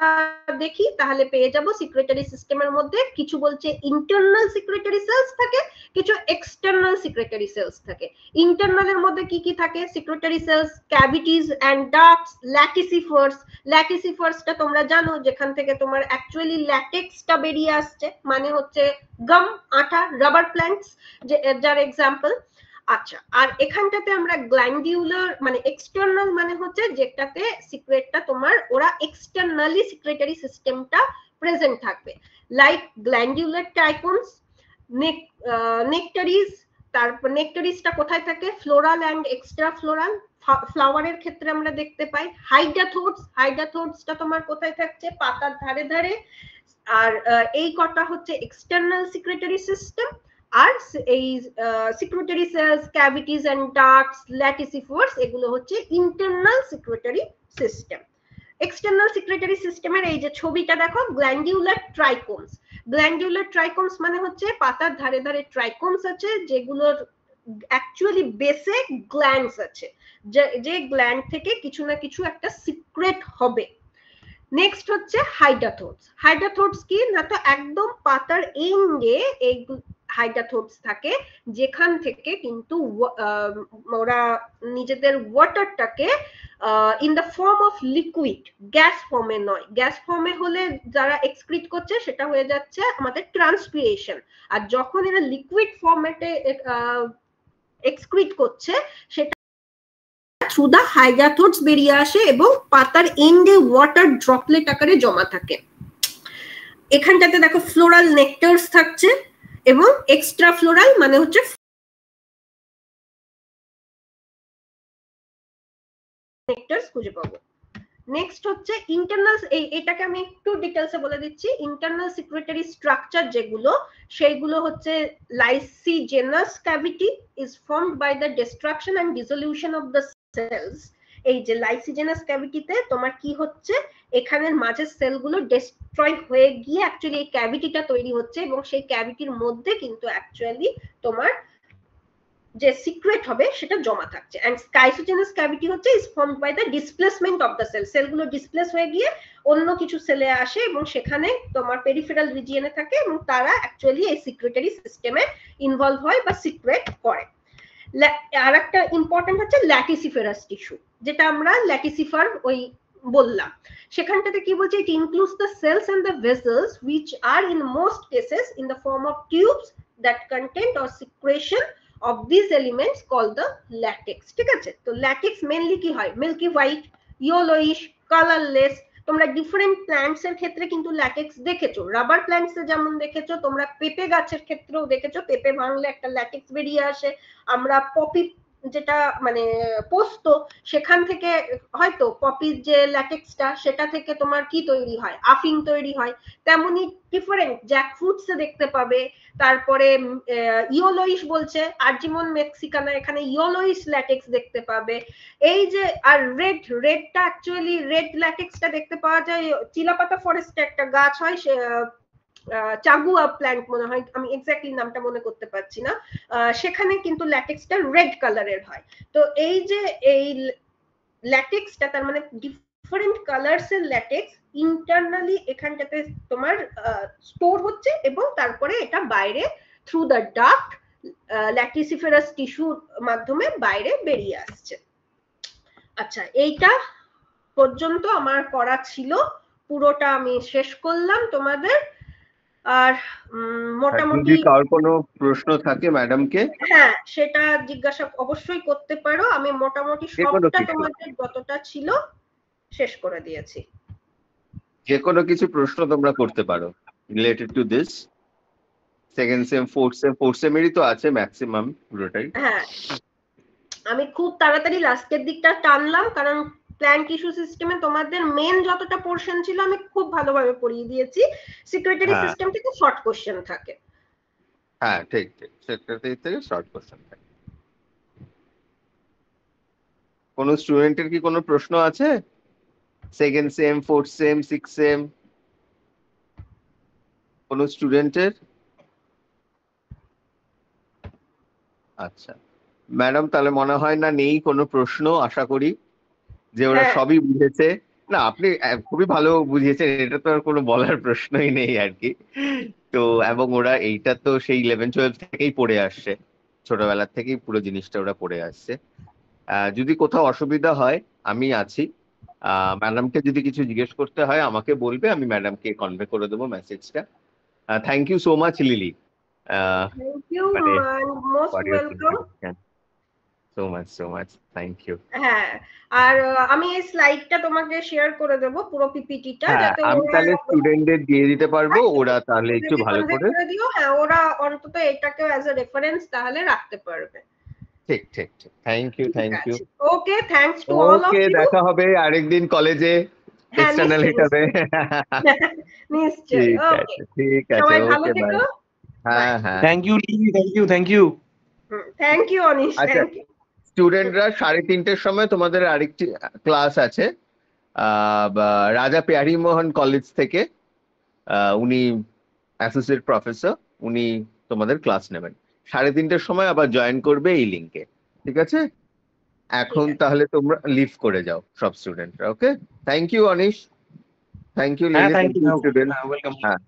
দেখি তাহলে পেয়ে যাব সিক্রেটরি সিস্টেমের মধ্যে কিছু বলছে ইন্টারনাল সিক্রেটরি সেলস থাকে, কিছু এক্সটার্নাল সিক্রেটরি সেলস থাকে। ইন্টারনালের মধ্যে কি কি থাকে, secretory cells, cavities and ducts, ল্যাটিসিফার্স। ল্যাটিসিফার্সটা তোমরা জানো, যেখান থেকে তোমার অ্যাকচুয়ালি ল্যাটেক্সটা বেরিয়ে আসছে, মানে হচ্ছে গাম, আঠা, রাবার প্ল্যান্টস যার এক্সাম্পল। আচ্ছা, আর এখানটাতে আমরা গ্ল্যান্ডিউলার মানে এক্সটার্নাল মানে হচ্ছে যেটাতে সিক্রেটটা তোমার ওরা এক্সটার্নালি সিক্রেটরি সিস্টেমটা প্রেজেন্ট থাকবে, লাইক গ্ল্যান্ডিউলার ট্রাইকোনস, নেকটারিজ। তারপর নেকটারিজটা কোথায় থাকে, ফ্লোরাল এন্ড এক্সট্রা ফ্লোরাল, ফ্লাওয়ারের ক্ষেত্রে আমরা দেখতে পাই। হাইডাথোডস, হাইডাথোডসটা তোমার কোথায় থাকছে, পাতার ধারে ধারে। আর এই কটা হচ্ছে এক্সটার্নাল সিক্রেটরি সিস্টেম। আর এই secretory cells, cavities and ducts, laticifers, এগুলো হচ্ছে internal secretory system. External secretory সিস্টেমের এই যে ছবিটা দেখো, গ্ল্যান্ডিউলার ট্রাইকোমস। গ্ল্যান্ডিউলার ট্রাইকোমস মানে হচ্ছে পাতার ধারে ধারে ট্রাইকোমস আছে, যেগুলোর অ্যাকচুয়ালি বেসে গ্ল্যান্ডস আছে, যে গ্ল্যান্ড থেকে কিছু না কিছু একটা সিক্রেট হবে। নেক্সট হচ্ছে হাইডাথোডস। হাইডাথোডস কি না, তো একদম পাতার এন্ডে এই হাইডাথোডস থাকে, যেখান থেকে কিন্তু ওরা নিজেদের ওয়াটারটাকে in the form of liquid, gas ফর্মে নয়, গ্যাস ফর্মে হলে যারা এক্সক্রিট করছে সেটা হয়ে যাচ্ছে আমাদের ট্রান্সপিরেশন। আর যখন এরা লিকুইড ফর্মেটে এক্সক্রিট করছে সেটা থ্রু দা হাইডাথোডস বেরিয়ে আসে এবং পাতার এন্ডে ওয়াটার ড্রপলেট আকারে জমা থাকে। এখানটাতে দেখো ফ্লোরাল নেকটার্স থাকছে এবং এক্সট্রা ফ্লোরাল মানে হচ্ছে নেকটার্স খুঁজে পাবো। নেক্সট হচ্ছে ইন্টারনাল, এটাকে আমি একটু ডিটেলসে বলে দিচ্ছি। ইন্টারনাল সিক্রেটরি স্ট্রাকচার যেগুলো, সেইগুলো হচ্ছে lysigenous cavity is formed by the destruction and dissolution of the cells. এই যে লাইসিজেনাস ক্যাভিটিতে তোমার কি হচ্ছে, এখানের মাঝের সেলগুলো ডিস্ট্রয় হয়ে গিয়ে অ্যাকচুয়ালি এই ক্যাভিটিটা তৈরি হচ্ছে, এবং সেই ক্যাভিটির মধ্যে কিন্তু অ্যাকচুয়ালি তোমার যে সিক্রেট হবে সেটা জমা থাকছে। এন্ড স্কাইসোজেনাস ক্যাভিটি হচ্ছে is formed by the displacement of the cell. সেলগুলো ডিসপ্লেস হয়ে গিয়ে অন্য কিছু সেলে আসে এবং সেখানে তোমার পেরিফেরাল রিজিয়নে থাকে এবং তারা অ্যাকচুয়ালি এই সিক্রেটরি সিস্টেমে ইনভলভ হয় বা সিক্রেট করে। আর একটা ইম্পর্টেন্ট হচ্ছে ল্যাটিসিফারাস টিস্যু, যেটা আমরা ল্যাটিসিফার ওই বললাম। সেখানটাতে কি বলছে, it includes the cells and the vessels which are in most cases in the form of tubes that content or secretion of these elements called the latex, ঠিক আছে? তো ল্যাটেক্স মেইনলি কি হয়, মিল্কি হোয়াইট, ইয়েলোইশ, কালারলেস। তো তোমরা different plants এর ক্ষেত্রে কিন্তু ল্যাটেক্স দেখেছো, রাবার প্ল্যান্টস এ যেমন দেখেছো, তোমরা পেঁপে গাছের ক্ষেত্রেও দেখেছো পেঁপে ভাঙলে একটা ল্যাটেক্স বেরিয়ে আসে। আমরা পপি যেটা মানে পোস্ত, সেখান থেকে হয়তো পপির যে ল্যাটেক্সটা সেটা থেকে তোমার কি তৈরি হয়, আফিং তৈরি হয়। তেমনি ডিফারেন্ট জ্যাকফ্রুটস এ দেখতে পাবে। তারপরে ইয়োলোইস বলছে আর্জিমন মেক্সিকানা, এখানে ইয়োলোইস ল্যাটেক্স দেখতে পাবে। এই যে আর রেডটা অ্যাকচুয়ালি রেড ল্যাটেক্সটা দেখতে পাওয়া যায় চিলাপাতা ফরেস্টে একটা গাছ হয়, চাগুয়া প্ল্যান্ট মনে হয়, আমি এক্স্যাক্টলি নামটা মনে করতে পারছি না, সেখানে কিন্তু ল্যাটেক্সটা রেড কালারের হয়। তো এই যে এই ল্যাটেক্সটা তার মানে ডিফারেন্ট কালারস এর ল্যাটেক্স ইন্টারনালি এখানটাতে তোমার স্টোর হচ্ছে এবং তারপরে এটা বাইরে থ্রু দ্য ডাক্ট ল্যাটিসিফেরাস টিস্যুর মাধ্যমে বাইরে বেরিয়ে আসছে। আচ্ছা, এইটা পর্যন্ত আমার করা ছিল, পুরোটা আমি শেষ করলাম তোমাদের। আর মোটামুটি কার কোনো প্রশ্ন থাকে ম্যাডামকে, হ্যাঁ সেটা জিজ্ঞাসা অবশ্যই করতে পারো। আমি মোটামুটি সবটা তোমাদের যতটা ছিল শেষ করে দিয়েছি। যে কোনো কিছু প্রশ্ন তোমরা করতে পারো related to this. Second sem fourth সেমেরই তো আছে ম্যাক্সিমাম পুরোটাই। হ্যাঁ, আমি খুব তাড়াতাড়ি লাস্টের দিকটা টানলাম কারণ প্ল্যান্ট টিস্যু সিস্টেমে তোমাদের মেন যতটা পোরশন ছিল আমি খুব ভালোভাবে পড়িয়ে দিয়েছি। সিক্রেটারি সিস্টেম থেকে শর্ট কোশ্চেন থাকে। হ্যাঁ ঠিক ঠিক, সেক্রেটারি থেকে শর্ট কোশ্চেন থাকে। কোন স্টুডেন্টের কি কোনো প্রশ্ন আছে? Second sem, fourth sem, six same, কোন স্টুডেন্টের? আচ্ছা ম্যাডাম, তাহলে মনে হয় না নেই কোনো প্রশ্ন, আশা করি যে ওরা সবই বুঝেছে। না আপনি খুবই ভালো বুঝিয়েছেন, এটা তো আর কোনো বলার প্রশ্নই নেই আর কি। তো এবং ওরা এইটা তো সেই 11-12 থেকেই পড়ে আসছে, ছোটবেলার থেকেই পুরো জিনিসটা ওরা পড়ে আসছে। যদি কোথাও অসুবিধা হয় আমি আছি, ম্যাডামকে যদি কিছু জিজ্ঞেস করতে হয় আমাকে বলবে, আমি ম্যাডামকে কনভে করে দেবো মেসেজটা। Thank you so much Lily. Thank you, most welcome. So much thank you. হ্যাঁ, আর আমি এই স্লাইডটা তোমাকে শেয়ার করে দেব পুরো পিপিটিটা, যাতে আমি তাহলে স্টুডেন্টদের দিয়ে দিতে পারবো, ওরা তাহলে একটু ভালো করে দিও। হ্যাঁ, ওরা অন্তত এটাকে অ্যাজ এ রেফারেন্স তাহলে রাখতে পারবে। ঠিক ঠিক ঠিক, thank you thank you. Okay, thanks to all of you. দেখা হবে আরেকদিন কলেজে এক্সটার্নাল হিসাবে। নিশ্চয়ই। ওকে, ঠিক আছে, সবাই ভালো ওকে থেকো। হ্যাঁ হ্যাঁ, thank you thank you. Thank you Anish, thank you. স্টুডেন্টরা 3:30টার সময় তোমাদের আরেকটি ক্লাস আছে রাজা প্যারি মোহন কলেজ থেকে, উনি অ্যাসোসিয়েট প্রফেসর, উনি তোমাদের ক্লাস নেবেন 3:30টার সময়, আবার জয়েন করবে এই লিংকে। ঠিক আছে, এখন তাহলে তোমরা লিভ করে যাও সব স্টুডেন্টরা। Okay, thank you Anish, thank you Lily, thank you student. Welcome. হ্যাঁ।